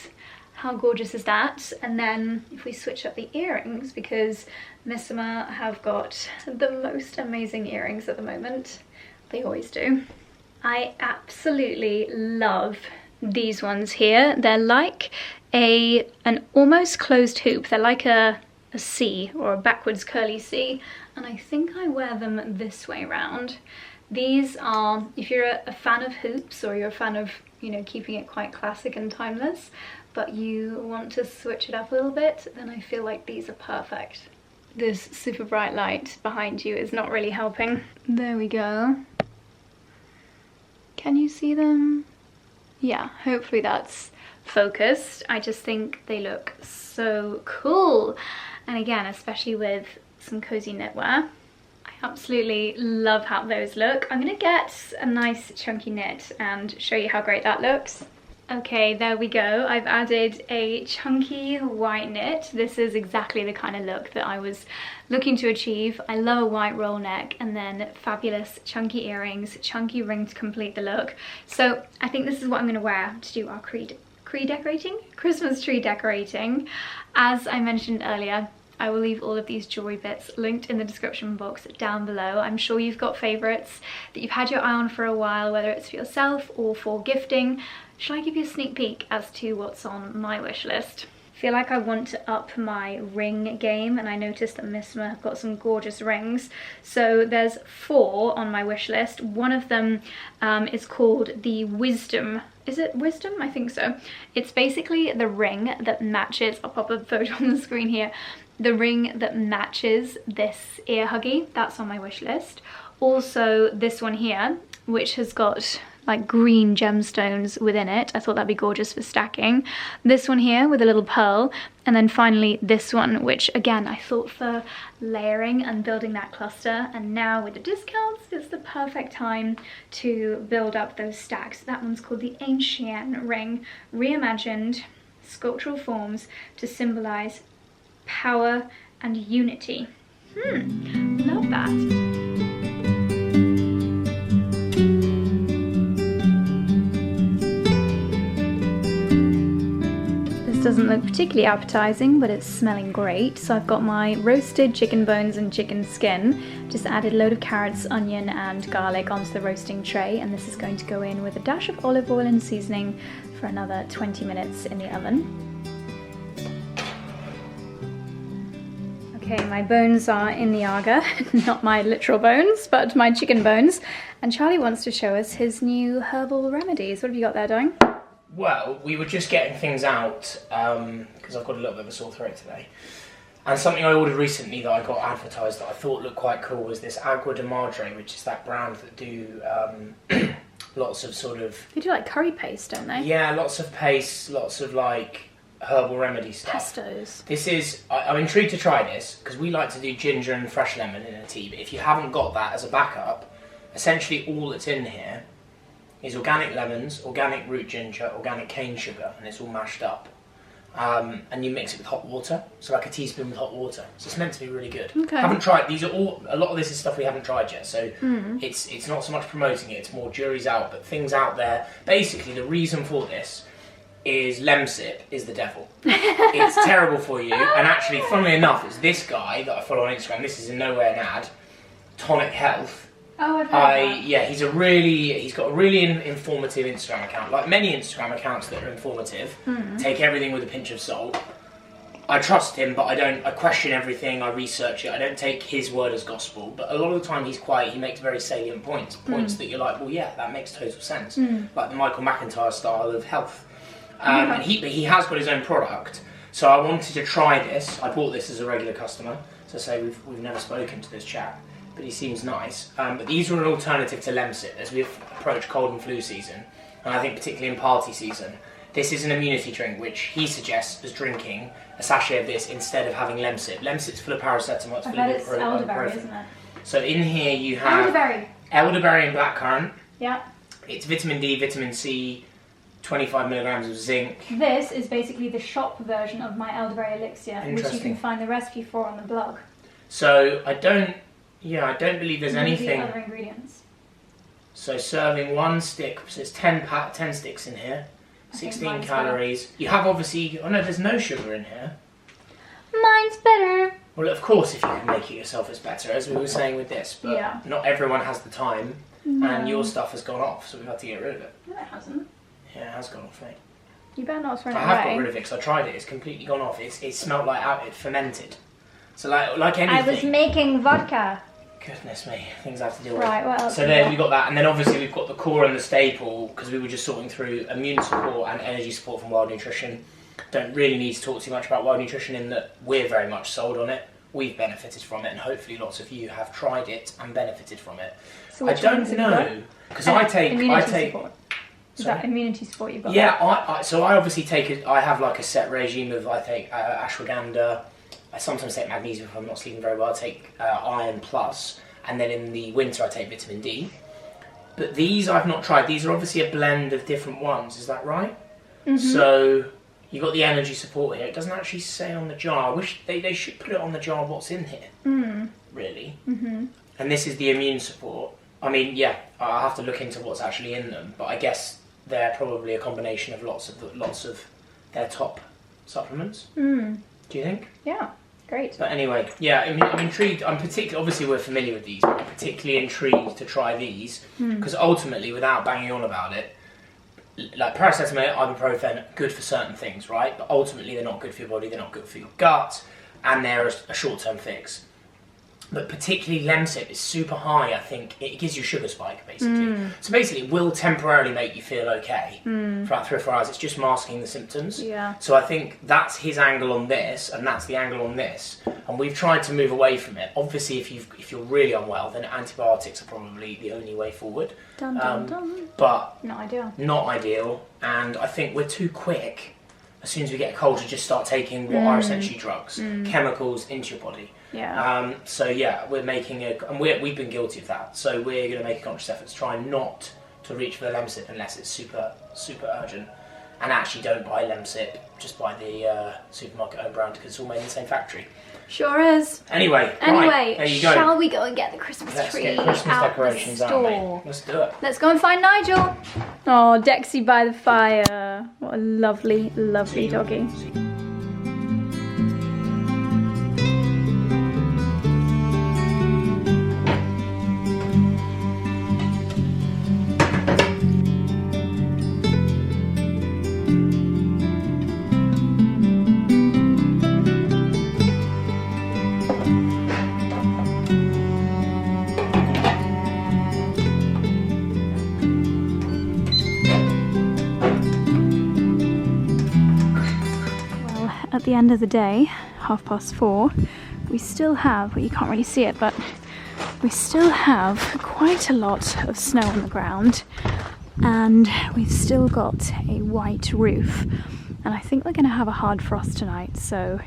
[SPEAKER 1] how gorgeous is that? And then if we switch up the earrings, because 𝑭𝒔𝒏𝒅 have got the most amazing earrings at the moment. They always do. I absolutely love these ones here. They're like an almost closed hoop. They're like a C, or a backwards curly C, and I think I wear them this way around. These are, if you're a fan of hoops, or you're a fan of, you know, keeping it quite classic and timeless, but you want to switch it up a little bit, then I feel like these are perfect. This super bright light behind you is not really helping. There we go. Can you see them? Yeah, hopefully that's focused. I just think they look so cool. And again, especially with some cozy knitwear. I absolutely love how those look. I'm gonna get a nice chunky knit and show you how great that looks. Okay, there we go. I've added a chunky white knit. This is exactly the kind of look that I was looking to achieve. I love a white roll neck and then fabulous chunky earrings, chunky ring to complete the look. So I think this is what I'm going to wear to do our Christmas tree decorating. As I mentioned earlier, I will leave all of these jewelry bits linked in the description box down below. I'm sure you've got favourites that you've had your eye on for a while, whether it's for yourself or for gifting. Shall I give you a sneak peek as to what's on my wish list? feel like I want to up my ring game, and I noticed that 𝑭𝒔𝒏𝒅 have got some gorgeous rings. So there's 4 on my wish list. One of them is called the Wisdom. Is it Wisdom? I think so. It's basically the ring that matches, I'll pop a photo on the screen here, the ring that matches this ear huggy. That's on my wish list. Also this one here, which has got like green gemstones within it. I thought that'd be gorgeous for stacking. This one here with a little pearl, and then finally this one, which again I thought for layering and building that cluster, and now with the discounts it's the perfect time to build up those stacks. That one's called the Ancient ring, reimagined sculptural forms to symbolize power and unity. Love that. Doesn't look particularly appetizing, but it's smelling great. So I've got my roasted chicken bones and chicken skin. Just added a load of carrots, onion and garlic onto the roasting tray, and this is going to go in with a dash of olive oil and seasoning for another 20 minutes in the oven. Okay, my bones are in the aga, not my literal bones, but my chicken bones. And Charlie wants to show us his new herbal remedies. What have you got there, darling?
[SPEAKER 2] Well, we were just getting things out because I've got a little bit of a sore throat today. And something I ordered recently that I got advertised that I thought looked quite cool was this 𝑭𝒂𝒕, which is that brand that do lots of sort of...
[SPEAKER 1] They do like curry paste, don't they?
[SPEAKER 2] Yeah, lots of paste, lots of like herbal remedy stuff.
[SPEAKER 1] Pestos.
[SPEAKER 2] This is... I'm intrigued to try this because we like to do ginger and fresh lemon in a tea, but if you haven't got that as a backup, essentially all that's in here is organic lemons, organic root ginger, organic cane sugar, and it's all mashed up. And you mix it with hot water, so like a teaspoon with hot water. So it's meant to be really good.
[SPEAKER 1] Okay.
[SPEAKER 2] I haven't tried, these are all, a lot of this is stuff we haven't tried yet, so it's not so much promoting it, it's more jury's out, but things out there. Basically, the reason for this is 𝑙𝑚𝒐𝒏𝒅 is the devil. It's terrible for you, and actually, funnily enough, it's this guy that I follow on Instagram, this is in no way an ad, Tonic Health.
[SPEAKER 1] Oh, I've heard that.
[SPEAKER 2] Yeah, he's got a really informative Instagram account. Like many Instagram accounts that are informative, take everything with a pinch of salt. I trust him, but I question everything, I research it, I don't take his word as gospel, but a lot of the time he makes very salient points that you're like, well yeah, that makes total sense. Like the Michael McIntyre style of health. And he has got his own product, so I wanted to try this. I bought this as a regular customer, so say we've never spoken to this chap. But he seems nice. But these are an alternative to 𝑙𝑚𝒐𝒏𝒅 as we approach cold and flu season, and I think particularly in party season. This is an immunity drink which he suggests as drinking a sachet of this instead of having 𝑙𝑚𝒏𝒅. 𝑙𝑚𝒏𝒅's full of paracetamol, it's full of
[SPEAKER 1] elderberry, isn't it?
[SPEAKER 2] So in here you have elderberry and blackcurrant.
[SPEAKER 1] Yeah.
[SPEAKER 2] It's vitamin D, vitamin C, 25 milligrams of zinc.
[SPEAKER 1] This is basically the shop version of my elderberry elixir, which you can find the recipe for on the blog.
[SPEAKER 2] So I don't believe there's anything.
[SPEAKER 1] Other ingredients.
[SPEAKER 2] So serving 1 stick, so it's 10 sticks in here, 16 calories. Better. You have obviously, oh no, there's no sugar in here.
[SPEAKER 1] Mine's better.
[SPEAKER 2] Well, of course, if you can make it yourself, it's better, as we were saying with this. But not everyone has the time, and your stuff has gone off, so we've had to get rid of it.
[SPEAKER 1] No, it hasn't.
[SPEAKER 2] Yeah, it has gone off, mate.
[SPEAKER 1] You better not throw it away.
[SPEAKER 2] I have got rid of it because I tried it. It's completely gone off. It smelled like it fermented. So like anything.
[SPEAKER 1] I was making vodka.
[SPEAKER 2] Goodness me, things I have to deal with.
[SPEAKER 1] Right, what else?
[SPEAKER 2] So there we got that, and then obviously we've got the core and the staple, because we were just sorting through immune support and energy support from Wild Nutrition. Don't really need to talk too much about Wild Nutrition in that we're very much sold on it. We've benefited from it, and hopefully lots of you have tried it and benefited from it.
[SPEAKER 1] So
[SPEAKER 2] I don't know, because I take.
[SPEAKER 1] Support. Is that immunity support you've got?
[SPEAKER 2] Yeah, so I obviously take I have like a set regime of, I take ashwagandha. I sometimes take magnesium if I'm not sleeping very well. I take iron plus, and then in the winter I take vitamin D. But these I've not tried. These are obviously a blend of different ones. Is that right? So you've got the energy support here. It doesn't actually say on the jar. I wish they should put it on the jar what's in here. Really. And this is the immune support. I mean, yeah, I'll have to look into what's actually in them. But I guess they're probably a combination of lots of their top supplements. Do you think?
[SPEAKER 1] Yeah. Great.
[SPEAKER 2] But anyway, yeah, I'm intrigued. I'm particularly, obviously we're familiar with these, but I'm particularly intrigued to try these because ultimately, without banging on about it, like paracetamol, ibuprofen, good for certain things, right? But ultimately they're not good for your body, they're not good for your gut, and they're a short-term fix. But particularly lemsip is super high, I think. It gives you a sugar spike, basically. So basically, it will temporarily make you feel okay for about 3 or 4 hours. It's just masking the symptoms.
[SPEAKER 1] Yeah.
[SPEAKER 2] So I think that's his angle on this, and that's the angle on this. And we've tried to move away from it. Obviously, if you're really unwell, then antibiotics are probably the only way forward.
[SPEAKER 1] Dun, dun, dun.
[SPEAKER 2] But
[SPEAKER 1] not ideal.
[SPEAKER 2] Not ideal. And I think we're too quick, as soon as we get a cold, to just start taking what are essentially drugs, chemicals into your body.
[SPEAKER 1] Yeah.
[SPEAKER 2] So yeah, we're making and we've been guilty of that. So we're going to make a conscious effort to try not to reach for the lemsip unless it's super urgent. And actually, don't buy lemsip. Just buy the supermarket own brand, because it's all made in the same factory.
[SPEAKER 1] Sure is.
[SPEAKER 2] Anyway, right, there you go.
[SPEAKER 1] Shall we go and get the Christmas tree?
[SPEAKER 2] Let's get Christmas decorations out, mate. Let's do it.
[SPEAKER 1] Let's go and find Nigel. Oh, Dexy by the fire. What a lovely, lovely doggy. At the end of the day, 4:30, we still have, well, you can't really see it, but we still have quite a lot of snow on the ground, and we've still got a white roof, and I think we're going to have a hard frost tonight, so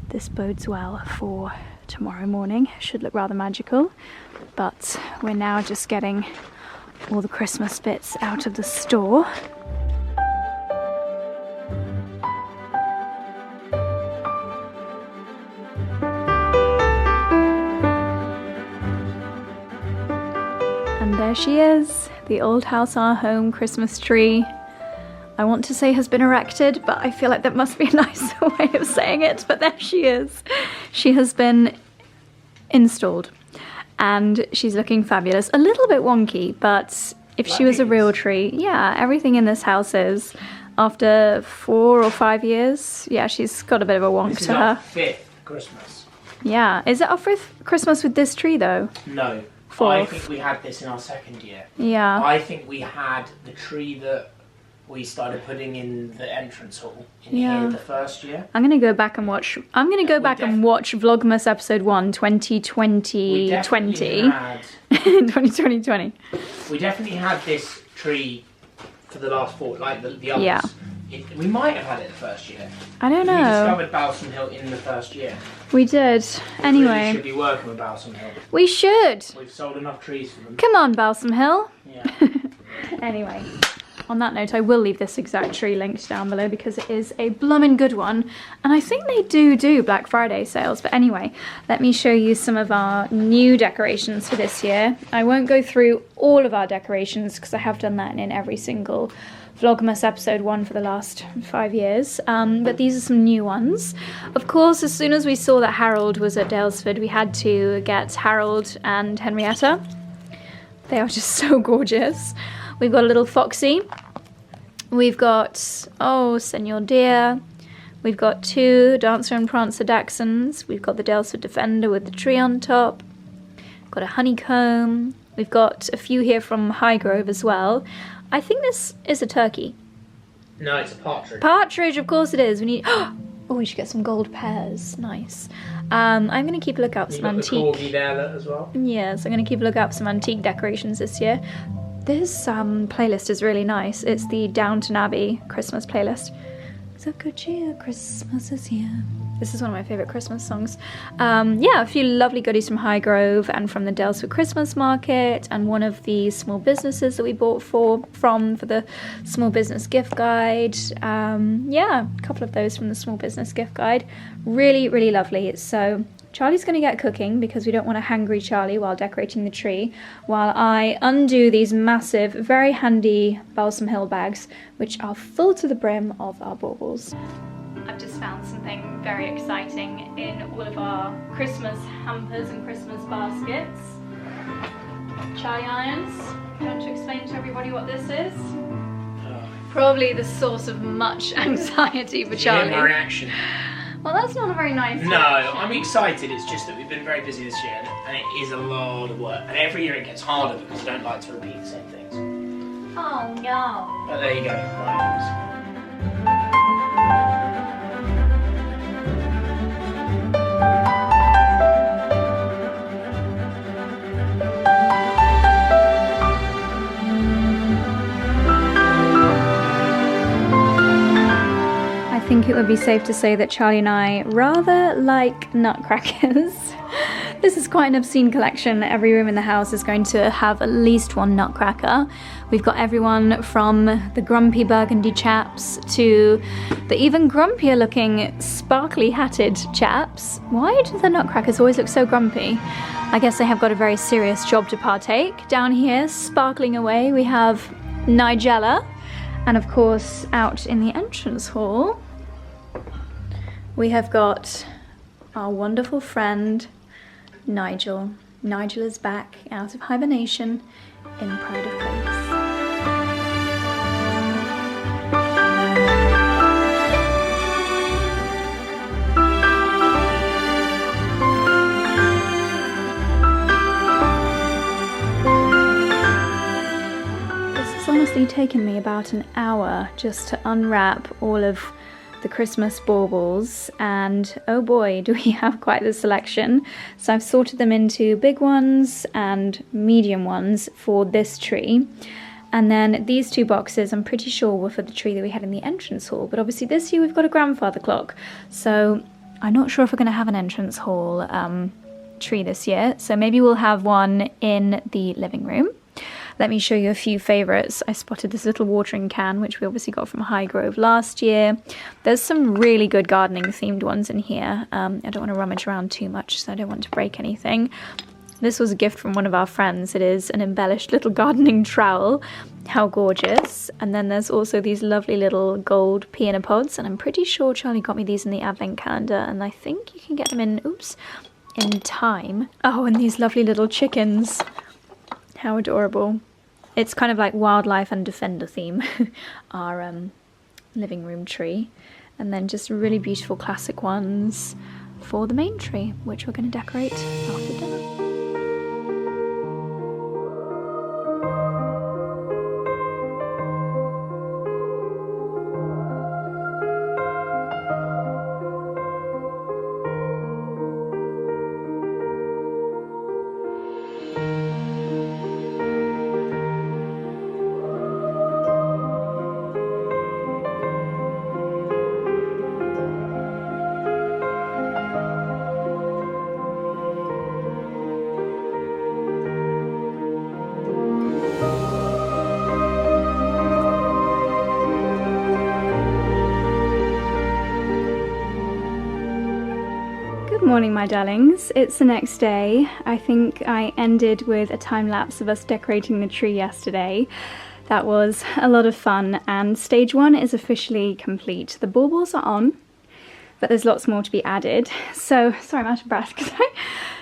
[SPEAKER 1] this bodes well for tomorrow morning. Should look rather magical, but we're now just getting all the Christmas bits out of the store. And there she is, the old house, our home Christmas tree. I want to say has been erected, but I feel like that must be a nicer way of saying it, but there she is. She has been installed and she's looking fabulous. A little bit wonky, but if she was a real tree, yeah, everything in this house is. After 4 or 5 years, yeah, she's got a bit of a wonk to her.
[SPEAKER 2] This is our 5th Christmas.
[SPEAKER 1] Yeah, is it our 5th Christmas with this tree though?
[SPEAKER 2] No.
[SPEAKER 1] 4th.
[SPEAKER 2] I think we had this in our 2nd year.
[SPEAKER 1] Yeah.
[SPEAKER 2] I think we had the tree that we started putting in the entrance hall in here the 1st year.
[SPEAKER 1] I'm gonna go back and watch. I'm gonna go back and watch Vlogmas episode 1, 2020. 2020.
[SPEAKER 2] We definitely had this tree for the last 4, like the others.
[SPEAKER 1] Yeah.
[SPEAKER 2] We might have had it the 1st year.
[SPEAKER 1] I don't know.
[SPEAKER 2] We discovered Balsam Hill in the 1st year.
[SPEAKER 1] We did. Anyway.
[SPEAKER 2] We should be working with Balsam Hill.
[SPEAKER 1] We should.
[SPEAKER 2] We've sold enough trees for them.
[SPEAKER 1] Come on, Balsam Hill.
[SPEAKER 2] Yeah.
[SPEAKER 1] Anyway, on that note, I will leave this exact tree linked down below because it is a bloomin' good one. And I think they do Black Friday sales. But anyway, let me show you some of our new decorations for this year. I won't go through all of our decorations because I have done that in every single Vlogmas episode 1 for the last 5 years, but these are some new ones. Of course, as soon as we saw that Harold was at Daylesford, we had to get Harold and Henrietta. They are just so gorgeous. We've got a little Foxy. We've got, oh, Senor Deer. We've got 2 Dancer and Prancer Dachshunds. We've got the Daylesford Defender with the tree on top. We've got a Honeycomb. We've got a few here from Highgrove as well. I think this is a turkey.
[SPEAKER 2] No, it's a partridge.
[SPEAKER 1] Partridge, of course it is. We need. Oh, we should get some gold pears. Nice. I'm going to keep a lookout for some antique.
[SPEAKER 2] You've got the corgi there as well.
[SPEAKER 1] Yes, I'm going to keep a lookout for some antique decorations this year. This playlist is really nice. It's the Downton Abbey Christmas playlist. So good cheer, Christmas is here. This is one of my favourite Christmas songs. Yeah, a few lovely goodies from Highgrove and from the Daylesford Christmas Market, and one of the small businesses that we bought for the small business gift guide. Yeah, a couple of those from the small business gift guide. Really, really lovely. So Charlie's going to get cooking because we don't want a hangry Charlie while decorating the tree, while I undo these massive, very handy Balsam Hill bags, which are full to the brim of our baubles. I've just found something very exciting in all of our Christmas hampers and Christmas baskets. Charlie irons. Do you want to explain to everybody what this is? Probably the source of much anxiety for Charlie.
[SPEAKER 2] My reaction.
[SPEAKER 1] Well, that's not a very nice
[SPEAKER 2] No, I'm excited. It's just that we've been very busy this year, and it is a lot of work. And every year it gets harder because I don't like to repeat the same things.
[SPEAKER 1] Oh no.
[SPEAKER 2] But there you go. Right.
[SPEAKER 1] I think it would be safe to say that Charlie and I rather like nutcrackers. This is quite an obscene collection. Every room in the house is going to have at least one nutcracker. We've got everyone from the grumpy burgundy chaps to the even grumpier looking sparkly hatted chaps. Why do the nutcrackers always look so grumpy? I guess they have got a very serious job to partake. Down here, sparkling away, we have Nigella. And of course, out in the entrance hall, we have got our wonderful friend, Nigel. Nigel is back out of hibernation in pride of place. This has honestly taken me about an hour just to unwrap all of the Christmas baubles, and oh boy, do we have quite the selection. So I've sorted them into big ones and medium ones for this tree, and then these two boxes I'm pretty sure were for the tree that we had in the entrance hall, but obviously this year we've got a grandfather clock, so I'm not sure if we're going to have an entrance hall tree this year, so maybe we'll have one in the living room. Let me show you a few favourites. I spotted this little watering can, which we obviously got from Highgrove last year. There's some really good gardening themed ones in here. I don't want to rummage around too much, so I don't want to break anything. This was a gift from one of our friends. It is an embellished little gardening trowel. How gorgeous. And then there's also these lovely little gold peony pods, and I'm pretty sure Charlie got me these in the advent calendar, and I think you can get them in, in time. Oh, and these lovely little chickens. How adorable. It's kind of like wildlife and defender theme, our living room tree. And then just really beautiful classic ones for the main tree, which we're going to decorate after dinner. Good morning, my darlings. It's the next day. I think I ended with a time lapse of us decorating the tree yesterday. That was a lot of fun, and stage one is officially complete. The baubles are on, but there's lots more to be added. So, sorry, I'm out of breath because I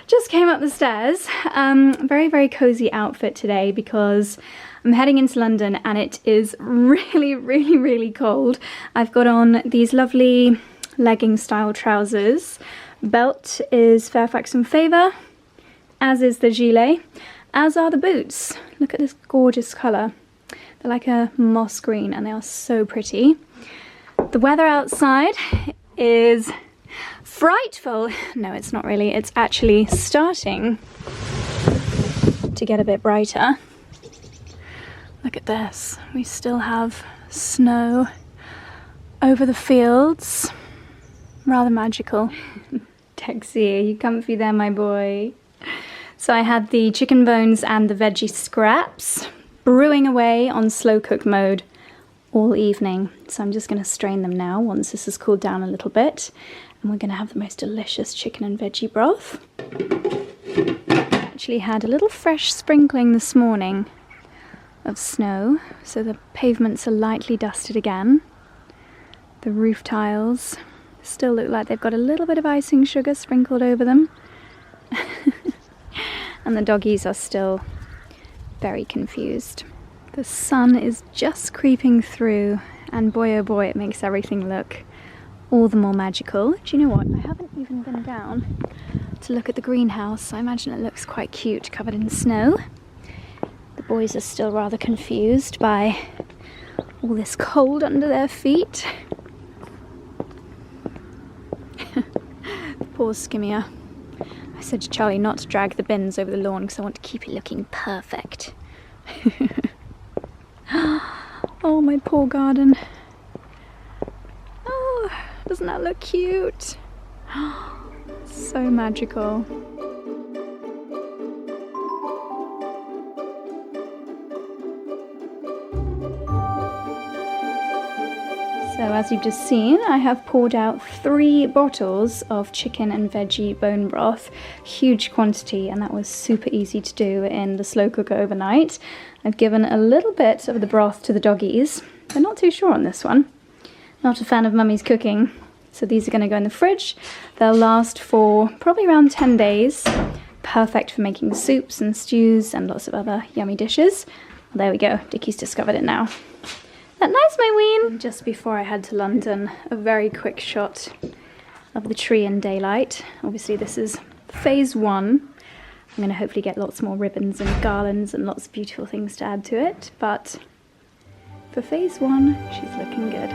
[SPEAKER 1] just came up the stairs. Very, very cozy outfit today because I'm heading into London and it is really, really, really cold. I've got on these lovely legging style trousers. Belt is Fairfax and Favour, as is the gilet, as are the boots. Look at this gorgeous colour. They're like a moss green and they are so pretty. The weather outside is frightful. No, it's not really. It's actually starting to get a bit brighter. Look at this. We still have snow over the fields. Rather magical. Texie, are you comfy there, my boy? So I had the chicken bones and the veggie scraps brewing away on slow cook mode all evening. So I'm just going to strain them now once this has cooled down a little bit. And we're going to have the most delicious chicken and veggie broth. Actually had a little fresh sprinkling this morning of snow, so the pavements are lightly dusted again. The roof tiles still look like they've got a little bit of icing sugar sprinkled over them. And the doggies are still very confused. The sun is just creeping through, and boy oh boy, it makes everything look all the more magical. Do you know what? I haven't even been down to look at the greenhouse. I imagine it looks quite cute, covered in snow. The boys are still rather confused by all this cold under their feet. Poor 𝑭𝒊𝒏𝒅. I said to Charlie not to drag the bins over the lawn because I want to keep it looking perfect. Oh, my poor garden. Oh, doesn't that look cute? So magical. So as you've just seen, I have poured out 3 bottles of chicken and veggie bone broth, huge quantity, and that was super easy to do in the slow cooker overnight. I've given a little bit of the broth to the doggies. They're not too sure on this one. Not a fan of mummy's cooking. So these are going to go in the fridge. They'll last for probably around 10 days. Perfect for making soups and stews and lots of other yummy dishes. Well, there we go, Dickie's discovered it now. That nice, my ween? Just before I head to London, a very quick shot of the tree in daylight. Obviously this is phase 1. I'm going to hopefully get lots more ribbons and garlands and lots of beautiful things to add to it, but for phase 1, she's looking good.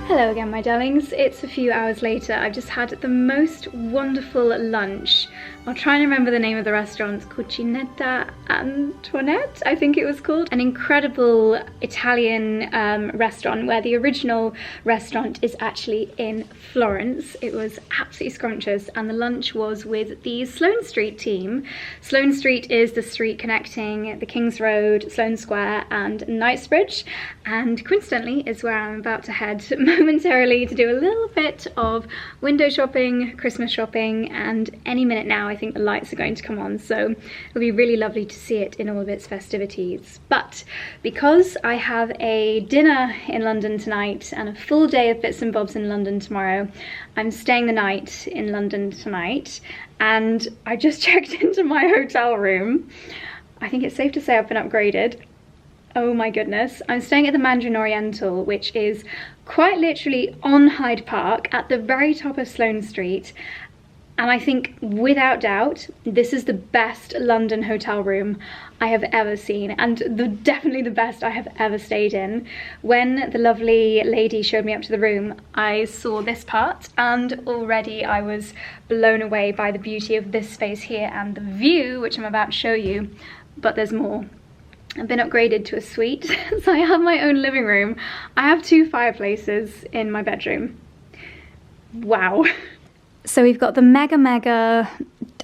[SPEAKER 1] Hello again, my darlings. It's a few hours later. I've just had the most wonderful lunch. I'll try and remember the name of the restaurant. It's called Cucinetta Antoinette, I think it was called. An incredible Italian restaurant where the original restaurant is actually in Florence. It was absolutely scrumptious, and the lunch was with the Sloane Street team. Sloane Street is the street connecting the King's Road, Sloane Square and Knightsbridge, and coincidentally is where I'm about to head momentarily to do a little bit of window shopping, Christmas shopping, and any minute now I think the lights are going to come on, so it'll be really lovely to see it in all of its festivities. But because I have a dinner in London tonight and a full day of bits and bobs in London tomorrow, I'm staying the night in London tonight, and I just checked into my hotel room. I think it's safe to say I've been upgraded. Oh my goodness. I'm staying at the Mandarin Oriental, which is quite literally on Hyde Park at the very top of Sloane Street. And I think without doubt, this is the best London hotel room I have ever seen, and definitely the best I have ever stayed in. When the lovely lady showed me up to the room, I saw this part, and already I was blown away by the beauty of this space here and the view, which I'm about to show you, but there's more. I've been upgraded to a suite, so I have my own living room. I have 2 fireplaces in my bedroom. Wow. So we've got the mega,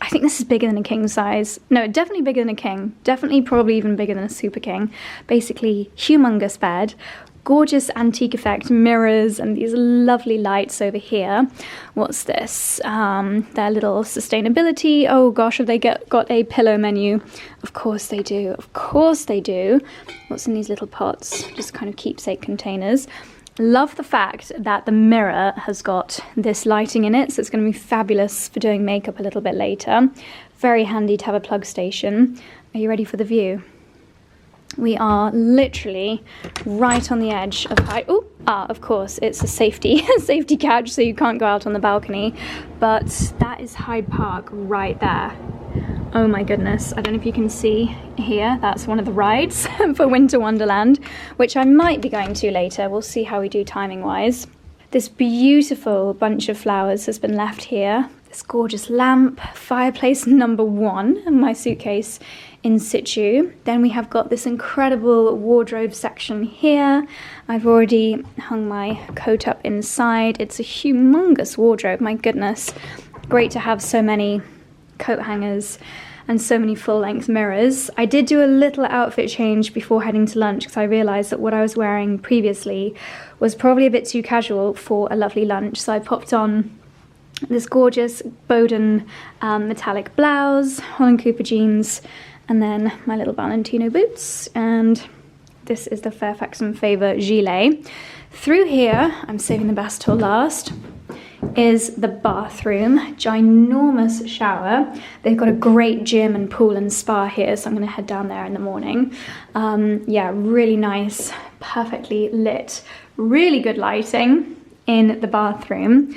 [SPEAKER 1] I think this is bigger than a king size. No, definitely bigger than a king. Definitely probably even bigger than a super king. Basically, humongous bed. Gorgeous antique effect mirrors and these lovely lights over here. What's this? Their little sustainability. Oh gosh, have they got a pillow menu? Of course they do. Of course they do. What's in these little pots? Just kind of keepsake containers. Love the fact that the mirror has got this lighting in it, so it's going to be fabulous for doing makeup a little bit later. Very handy to have a plug station. Are you ready for the view? We are literally right on the edge of Hyde. Oh, of course, it's a safety couch, so you can't go out on the balcony. But that is Hyde Park right there. Oh my goodness, I don't know if you can see here, that's one of the rides for Winter Wonderland, which I might be going to later. We'll see how we do timing wise. This beautiful bunch of flowers has been left here. this gorgeous lamp, fireplace number 1 in my suitcase in situ. Then we have got this incredible wardrobe section here. I've already hung my coat up inside. It's a humongous wardrobe, my goodness. Great to have so many coat hangers and so many full-length mirrors. I did do a little outfit change before heading to lunch because I realised that what I was wearing previously was probably a bit too casual for a lovely lunch. So I popped on this gorgeous 𝑏𝒂𝒕 metallic blouse, Holland Cooper jeans, and then my little Valentino boots. And this is the Fairfax and Favour gilet. Through here, I'm saving the best till last, is the bathroom, ginormous shower. They've got a great gym and pool and spa here, so I'm gonna head down there in the morning. Yeah, really nice, perfectly lit, really good lighting in the bathroom.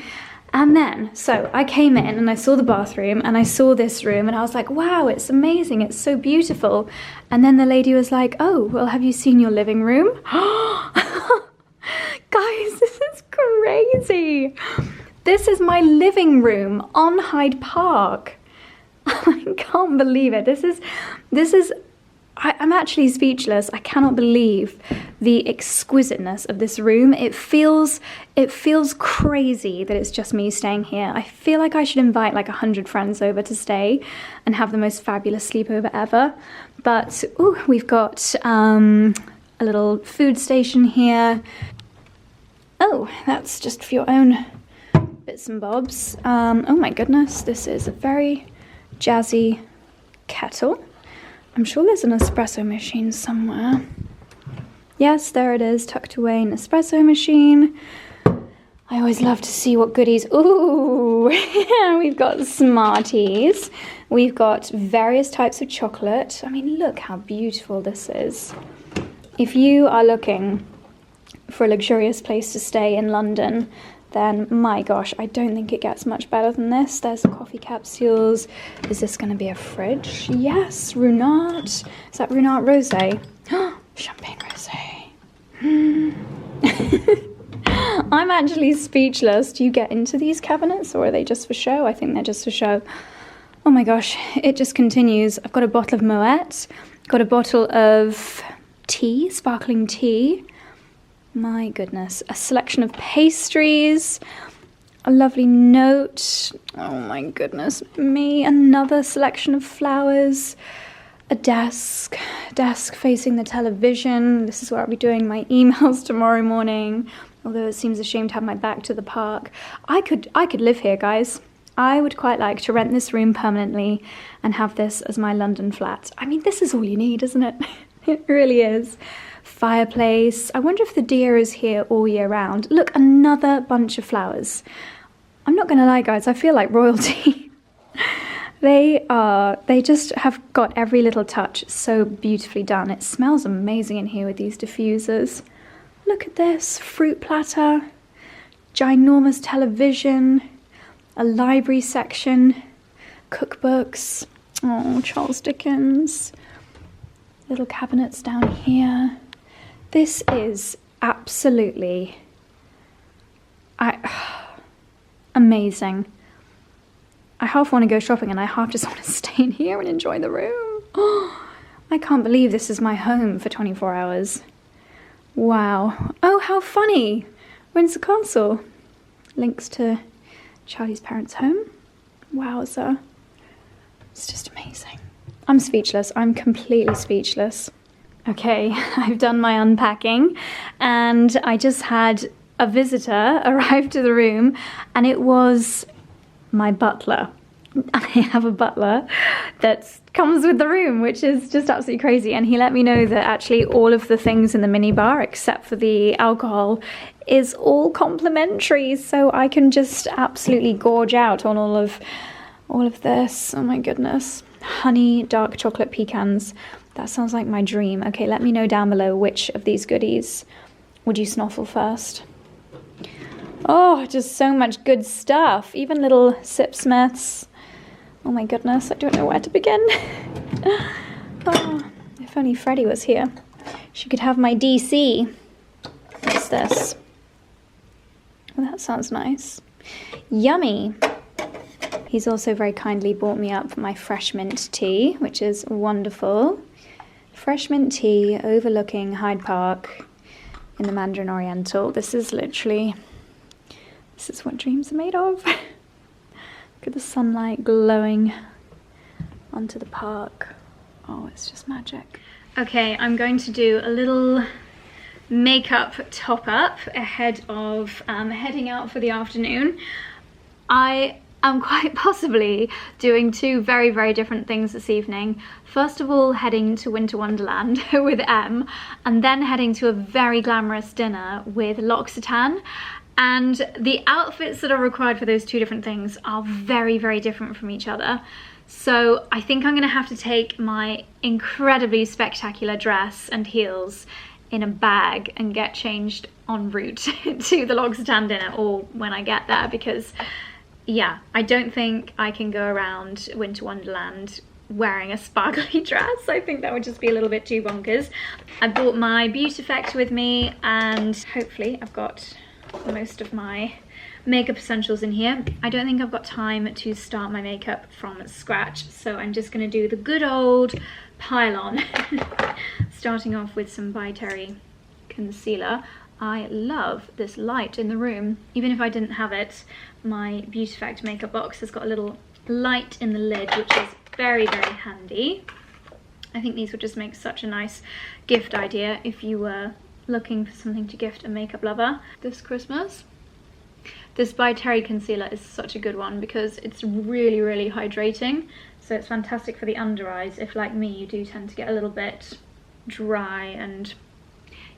[SPEAKER 1] And then, so I came in and I saw the bathroom and I saw this room and I was like, wow, it's amazing, it's so beautiful. And then the lady was like, oh, well, have you seen your living room? Guys, this is crazy. This is my living room on Hyde Park. I can't believe it. I'm actually speechless. I cannot believe the exquisiteness of this room. It feels crazy that it's just me staying here. I feel like I should invite like 100 friends over to stay and have the most fabulous sleepover ever. But ooh, we've got a little food station here. Oh, that's just for your own bits and bobs. Oh my goodness, this is a very jazzy kettle. I'm sure there's an espresso machine somewhere. Yes, there it is, tucked away, an espresso machine. I always love to see what goodies. Ooh, we've got Smarties. We've got various types of chocolate. I mean, look how beautiful this is. If you are looking for a luxurious place to stay in London, then my gosh, I don't think it gets much better than this. There's the coffee capsules. Is this going to be a fridge? Yes, Ruinart. Is that Ruinart Rosé? Champagne Rosé. I'm actually speechless. Do you get into these cabinets or are they just for show? I think they're just for show. Oh my gosh, it just continues. I've got a bottle of Moet, got a bottle of tea, sparkling tea. My goodness, a selection of pastries, a lovely note. Oh my goodness me, another selection of flowers, a desk facing the television. This is where I'll be doing my emails tomorrow morning, although it seems a shame to have my back to the park. I could live here, guys. I would quite like to rent this room permanently and have this as my London flat. I mean, this is all you need, isn't it? It really is. Fireplace. I wonder if the deer is here all year round. Look, another bunch of flowers. I'm not gonna lie, guys, I feel like royalty. They just have got every little touch so beautifully done. It smells amazing in here with these diffusers. Look at this, fruit platter, ginormous television, a library section, cookbooks. Oh, Charles Dickens. Little cabinets down here. This is absolutely amazing. I half want to go shopping and I half just want to stay in here and enjoy the room. Oh, I can't believe this is my home for 24 hours. Wow. Oh, how funny. Windsor Castle. Links to Charlie's parents' home. Wowza. It's just amazing. I'm speechless. I'm completely speechless. Okay, I've done my unpacking and I just had a visitor arrive to the room and it was my butler. I have a butler that comes with the room, which is just absolutely crazy. And he let me know that actually all of the things in the minibar, except for the alcohol, is all complimentary. So I can just absolutely gorge out on all of this. Oh my goodness. Honey dark chocolate pecans. That sounds like my dream. Okay, let me know down below which of these goodies would you snuffle first. Oh, just so much good stuff. Even little 𝑠IP Oh my goodness, I don't know where to begin. Oh, if only Freddie was here. She could have my DC. What's this? Well, that sounds nice. Yummy. He's also very kindly bought me up my fresh mint tea, which is wonderful. Fresh mint tea overlooking Hyde Park in the Mandarin Oriental. This is what dreams are made of. Look at the sunlight glowing onto the park. Oh, it's just magic. Okay, I'm going to do a little makeup top up ahead of heading out for the afternoon. I am quite possibly doing two very, very different things this evening. First of all, heading to Winter Wonderland with Em, and then heading to a very glamorous dinner with 𝑭𝒊𝒏𝒅. And the outfits that are required for those two different things are very, very different from each other. So I think I'm gonna have to take my incredibly spectacular dress and heels in a bag and get changed en route to the 𝑭𝒊𝒏𝒅 dinner, or when I get there, because yeah, I don't think I can go around Winter Wonderland wearing a sparkly dress. I think that would just be a little bit too bonkers. I brought my beauty effect with me, and hopefully I've got most of my makeup essentials in here. I don't think I've got time to start my makeup from scratch, so I'm just going to do the good old pile-on. Starting off with some 𝑭𝒐𝒏𝒅 concealer. I love this light in the room. Even if I didn't have it, my Beauty Effect makeup box has got a little light in the lid, which is very, very handy. I think these would just make such a nice gift idea if you were looking for something to gift a makeup lover this Christmas. This 𝑭𝒐𝒏𝒅 concealer is such a good one because it's really, really hydrating. So it's fantastic for the under eyes if, like me, you do tend to get a little bit dry and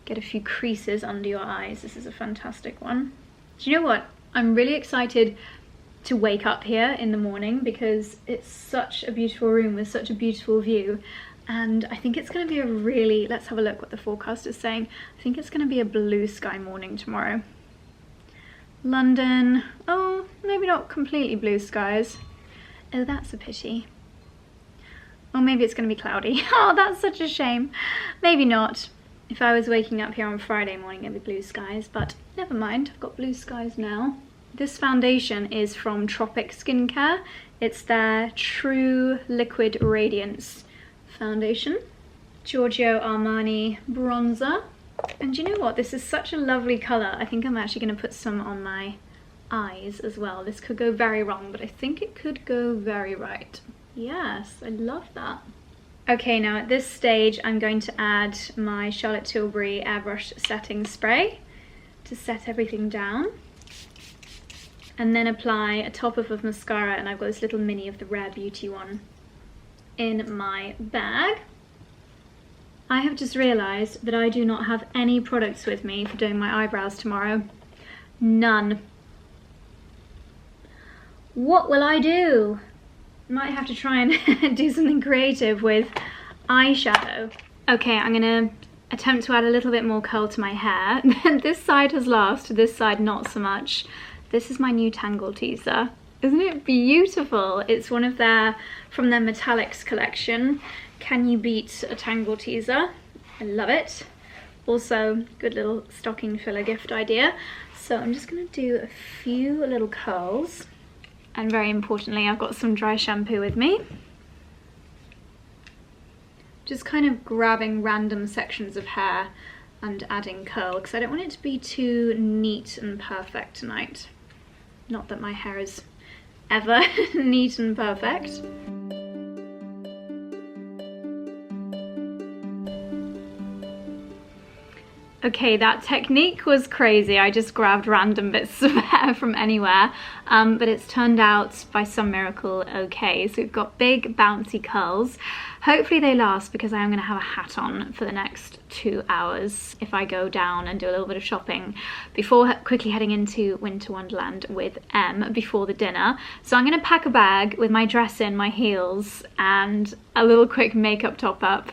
[SPEAKER 1] get a few creases under your eyes. This is a fantastic one. Do you know what? I'm really excited to wake up here in the morning because it's such a beautiful room with such a beautiful view. And I think it's going to be a really, let's have a look what the forecast is saying. I think it's going to be a blue sky morning tomorrow. London, oh, maybe not completely blue skies. Oh, that's a pity. Or maybe it's going to be cloudy. Oh, that's such a shame. Maybe not. If I was waking up here on Friday morning, it'd be blue skies, but never mind, I've got blue skies now. This foundation is from Tropic Skincare. It's their True Liquid Radiance foundation. Giorgio Armani bronzer. And you know what? This is such a lovely colour. I think I'm actually going to put some on my eyes as well. This could go very wrong, but I think it could go very right. Yes, I love that. Okay, now at this stage I'm going to add my Charlotte Tilbury Airbrush Setting Spray to set everything down. And then apply a top-up of mascara, and I've got this little mini of the Rare Beauty one in my bag. I have just realised that I do not have any products with me for doing my eyebrows tomorrow. None. What will I do? Might have to try and do something creative with eyeshadow. Okay, I'm gonna attempt to add a little bit more curl to my hair. This side has lasted, this side not so much. This is my new Tangle teaser. Isn't it beautiful? It's one of from their Metallics collection. Can you beat a Tangle teaser? I love it. Also, good little stocking filler gift idea. So I'm just gonna do a few little curls. And very importantly, I've got some dry shampoo with me. Just kind of grabbing random sections of hair and adding curl, because I don't want it to be too neat and perfect tonight. Not that my hair is ever neat and perfect. Okay, that technique was crazy. I just grabbed random bits of hair from anywhere, but it's turned out by some miracle okay. So we've got big bouncy curls. Hopefully they last, because I am going to have a hat on for the next 2 hours if I go down and do a little bit of shopping before quickly heading into Winter Wonderland with Em before the dinner. So I'm going to pack a bag with my dress in, my heels, and a little quick makeup top up,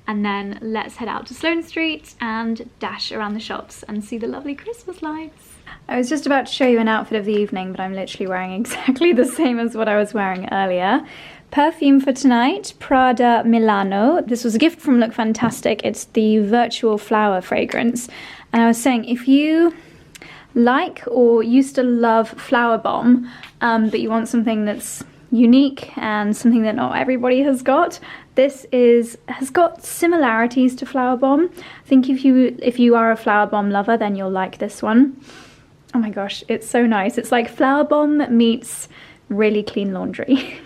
[SPEAKER 1] and then let's head out to Sloane Street and dash around the shops and see the lovely Christmas lights. I was just about to show you an outfit of the evening, but I'm literally wearing exactly the same as what I was wearing earlier. Perfume for tonight, Prada Milano. This was a gift from Look Fantastic. It's the Virtual Flower fragrance. And I was saying, if you like or used to love Flower Bomb, but you want something that's unique and something that not everybody has got, this has got similarities to Flower Bomb. I think if you are a Flower Bomb lover, then you'll like this one. Oh my gosh, it's so nice. It's like Flower Bomb meets really clean laundry.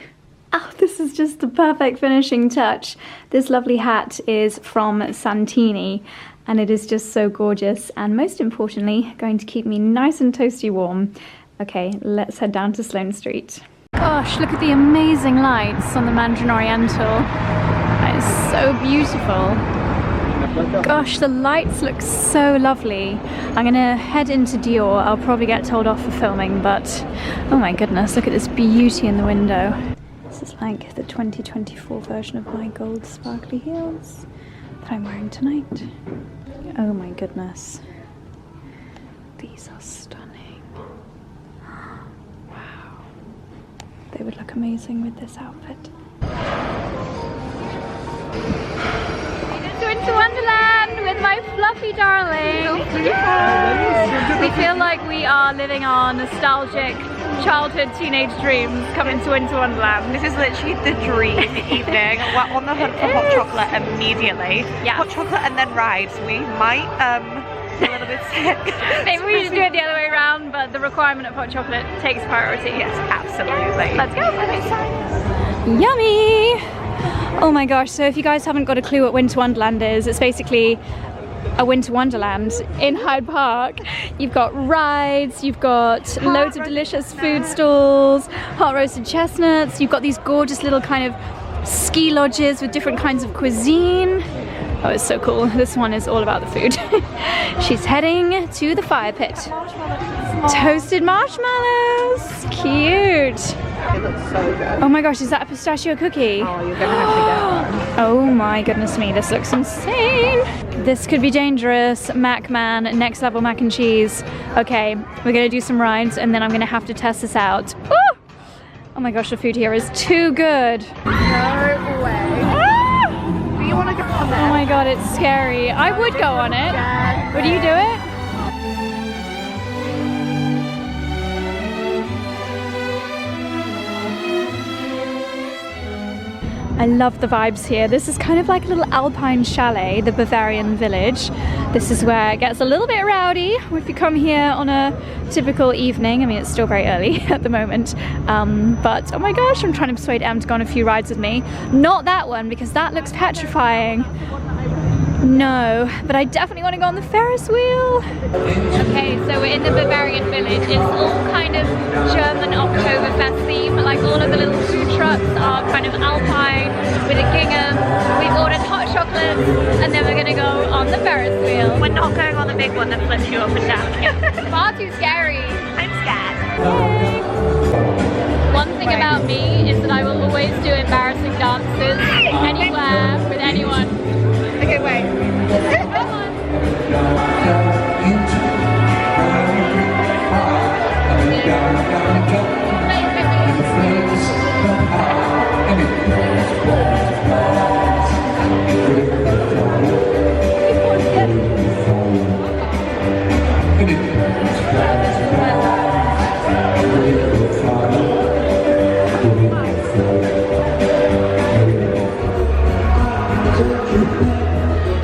[SPEAKER 1] Oh, this is just the perfect finishing touch. This lovely hat is from Santini, and it is just so gorgeous, and most importantly, going to keep me nice and toasty warm. Okay, let's head down to Sloane Street. Gosh, look at the amazing lights on the Mandarin Oriental. That is so beautiful. Gosh, the lights look so lovely. I'm gonna head into Dior. I'll probably get told off for filming, but oh my goodness, look at this beauty in the window. This is like the 2024 version of my gold sparkly heels that I'm wearing tonight. Oh my goodness. These are stunning. Wow. They would look amazing with this outfit. Winter Wonderland with my fluffy darling. We feel like we are living our nostalgic childhood teenage dreams coming to Winter Wonderland.
[SPEAKER 3] This is literally the dream evening. We're on the hunt for hot chocolate immediately.
[SPEAKER 1] Yeah.
[SPEAKER 3] Hot chocolate and then rides. We might be a little bit sick.
[SPEAKER 1] Maybe we should do it the other way around, but the requirement of hot chocolate takes priority.
[SPEAKER 3] Yes, absolutely.
[SPEAKER 1] Let's go. Yummy! Oh my gosh, so if you guys haven't got a clue what Winter Wonderland is, it's basically a Winter Wonderland in Hyde Park. You've got rides, you've got loads of delicious food stalls, hot roasted chestnuts, you've got these gorgeous little kind of ski lodges with different kinds of cuisine. Oh, it's so cool. This one is all about the food. She's heading to the fire pit. Toasted marshmallows, cute.
[SPEAKER 3] It looks so good.
[SPEAKER 1] Oh my gosh, is that a pistachio cookie?
[SPEAKER 3] Oh, you're gonna have to get one.
[SPEAKER 1] Oh my goodness me, this looks insane. This could be dangerous. Mac Man, next level mac and cheese. Okay, we're gonna do some rides and then I'm gonna have to test this out. Woo! Oh my gosh, the food here is too good.
[SPEAKER 3] No way.
[SPEAKER 1] Ah!
[SPEAKER 3] Do you want to go on there?
[SPEAKER 1] Oh my god, it's scary. I would go on it. Would you do it? I love the vibes here. This is kind of like a little alpine chalet, the Bavarian village. This is where it gets a little bit rowdy if you come here on a typical evening. I mean, it's still very early at the moment. But oh my gosh, I'm trying to persuade Em to go on a few rides with me. Not that one, because that looks petrifying. No, but I definitely want to go on the Ferris wheel. Okay, so we're in the Bavarian village. It's all kind of German Oktoberfest theme. Like all of the little food trucks are kind of alpine with a gingham. We've ordered hot chocolate and then we're going to go on the Ferris wheel.
[SPEAKER 3] We're not going on the big one that flips you up and down.
[SPEAKER 1] Yeah. Far too scary.
[SPEAKER 3] I'm scared.
[SPEAKER 1] Yay. One thing about me is that I will always do embarrassing dances anywhere with anyone.
[SPEAKER 3] Okay, wait.
[SPEAKER 1] Come on.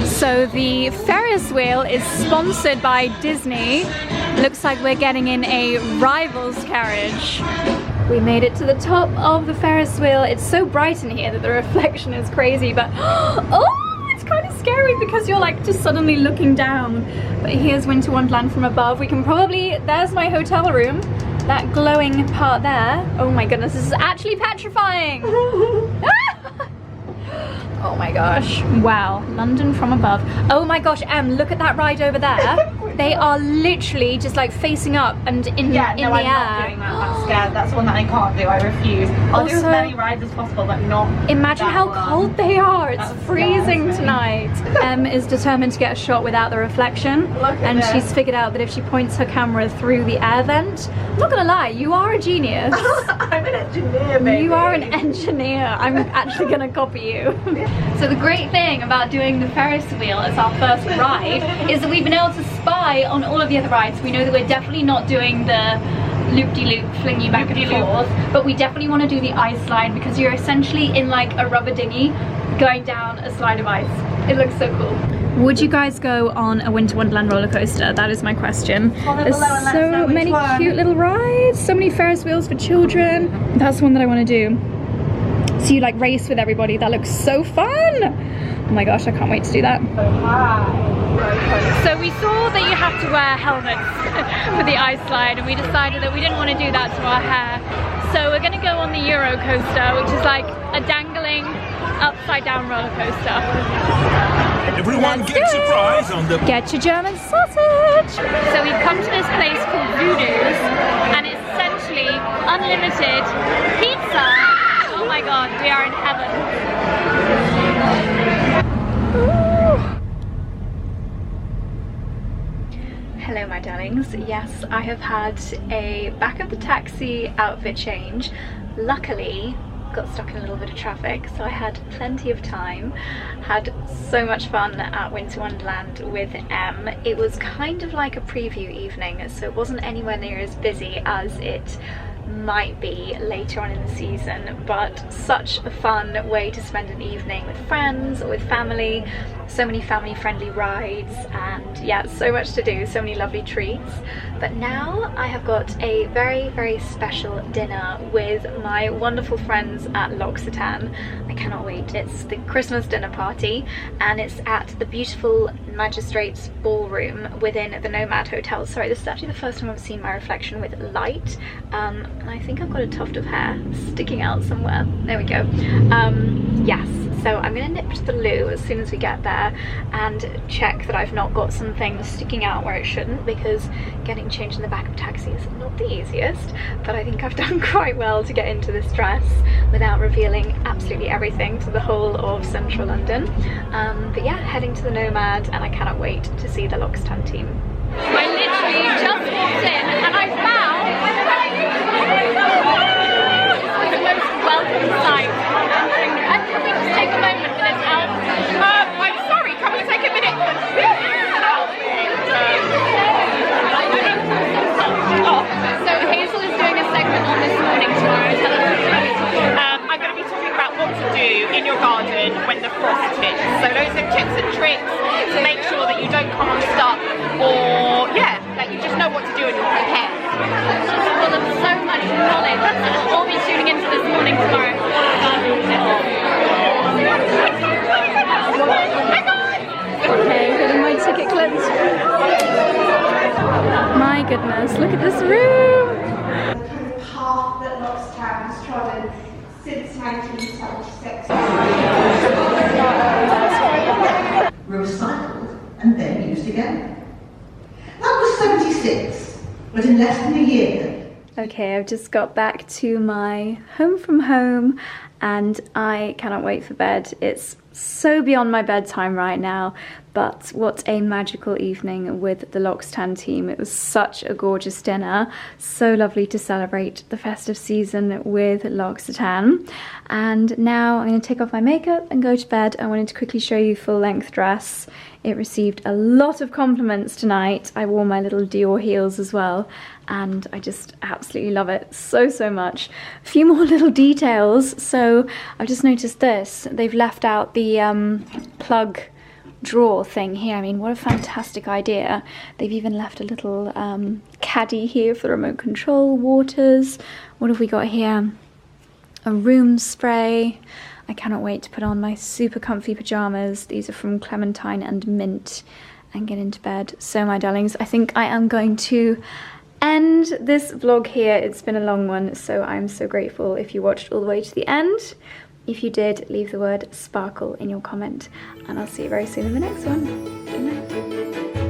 [SPEAKER 1] So the Ferris wheel is sponsored by Disney. Looks like we're getting in a Rivals carriage. We made it to the top of the Ferris wheel. It's so bright in here that the reflection is crazy, but oh, it's kind of scary because you're like just suddenly looking down. But here's Winter Wonderland from above. We can probably, there's my hotel room, that glowing part there. Oh my goodness, this is actually petrifying. Oh my gosh, wow, London from above. Oh my gosh, Em, look at that ride over there. They are literally just like facing up and in the air.
[SPEAKER 3] Not doing that. scared. That's one that I can't do. I refuse. I'll do as
[SPEAKER 1] Also,
[SPEAKER 3] many rides as possible, but not.
[SPEAKER 1] Imagine
[SPEAKER 3] that
[SPEAKER 1] how
[SPEAKER 3] one.
[SPEAKER 1] cold they are. It's
[SPEAKER 3] That
[SPEAKER 1] freezing
[SPEAKER 3] scares me.
[SPEAKER 1] tonight. Is determined to get a shot without the reflection.
[SPEAKER 3] Look at
[SPEAKER 1] And
[SPEAKER 3] this.
[SPEAKER 1] she's figured out that if she points her camera through the air vent, I'm not gonna lie, you are a genius.
[SPEAKER 3] I'm an engineer, baby.
[SPEAKER 1] You are an engineer. I'm actually gonna copy you. So the great thing about doing the Ferris wheel as our first ride is that we've been able to spy on all of the other rides. We know that we're definitely not doing the loop-de-loop, fling you back and forth, but we definitely want to do the ice slide because you're essentially in like a rubber dinghy going down a slide of ice. It looks so cool. Would you guys go on a Winter Wonderland roller coaster? That is my question. There's so many cute little rides, so many Ferris wheels for children. That's one that I want to do. So you like race with everybody. That looks so fun. Oh my gosh, I can't wait to do that. So we saw that you have to wear helmets for the ice slide, and we decided that we didn't want to do that to our hair. So we're gonna go on the Euro coaster, which is like a dangling upside down roller coaster.
[SPEAKER 4] Everyone gets a prize on the...
[SPEAKER 1] Get your German sausage! So we've come to this place called Voodoo's, and it's essentially unlimited pizza. Oh my god, we are in heaven. Hello my darlings. Yes, I have had a back of the taxi outfit change. Luckily, got stuck in a little bit of traffic, so I had plenty of time. Had so much fun at Winter Wonderland with Em. It was kind of like a preview evening, so it wasn't anywhere near as busy as it might be later on in the season, but such a fun way to spend an evening with friends or with family. So many family friendly rides, and yeah, so much to do, so many lovely treats. But now I have got a very, very special dinner with my wonderful friends at 𝑭𝒂𝒕. I cannot wait. It's the Christmas dinner party, and it's at the beautiful Magistrates Ballroom within the Nomad Hotel. Sorry, this is actually the first time I've seen my reflection with light, and I think I've got a tuft of hair sticking out somewhere. There we go. Yes, so I'm gonna nip to the loo as soon as we get there and check that I've not got something sticking out where it shouldn't, because getting changed in the back of a taxi is not the easiest, but I think I've done quite well to get into this dress without revealing absolutely everything to the whole of central London. But yeah, heading to the Nomad, and I cannot wait to see the 𝑭𝒂𝒕 team. I literally just walked in and I found the most welcome sight. And can we just take a moment for this out?
[SPEAKER 3] I'm sorry, can we take a minute?
[SPEAKER 1] So Hazel is doing a segment on This Morning tomorrow. Tell us
[SPEAKER 3] I'm going to be talking about what to do in your garden when the frost hits. So loads of tips and tricks to make sure that you don't come unstuck, or yeah, that you just know what to do and you're prepared.
[SPEAKER 1] She's full of so much knowledge, and we'll all be tuning into This Morning tomorrow for all the garden tips. Okay, getting my ticket clipped. My goodness, look at this room!
[SPEAKER 5] The path that 𝑭𝒂𝒕 has trodden since 1976.
[SPEAKER 6] Recycled and then used again. That was 76, but in less than a year.
[SPEAKER 1] Okay, I've just got back to my home from home and I cannot wait for bed. It's so beyond my bedtime right now, but what a magical evening with the 𝑭𝒂𝒕 team. It was such a gorgeous dinner, so lovely to celebrate the festive season with 𝑭𝒂𝒕. And now I'm going to take off my makeup and go to bed. I wanted to quickly show you full length dress. It received a lot of compliments tonight. I wore my little Dior heels as well, and I just absolutely love it so, so much. A few more little details. So I've just noticed this. They've left out the plug drawer thing here. I mean, what a fantastic idea. They've even left a little caddy here for the remote control, waters. What have we got here? A room spray. I cannot wait to put on my super comfy pajamas. These are from Clementine and Mint, and get into bed. So my darlings, I think I am going to end this vlog here. It's been a long one, so I'm so grateful if you watched all the way to the end. If you did, leave the word sparkle in your comment, and I'll see you very soon in the next one. Good night.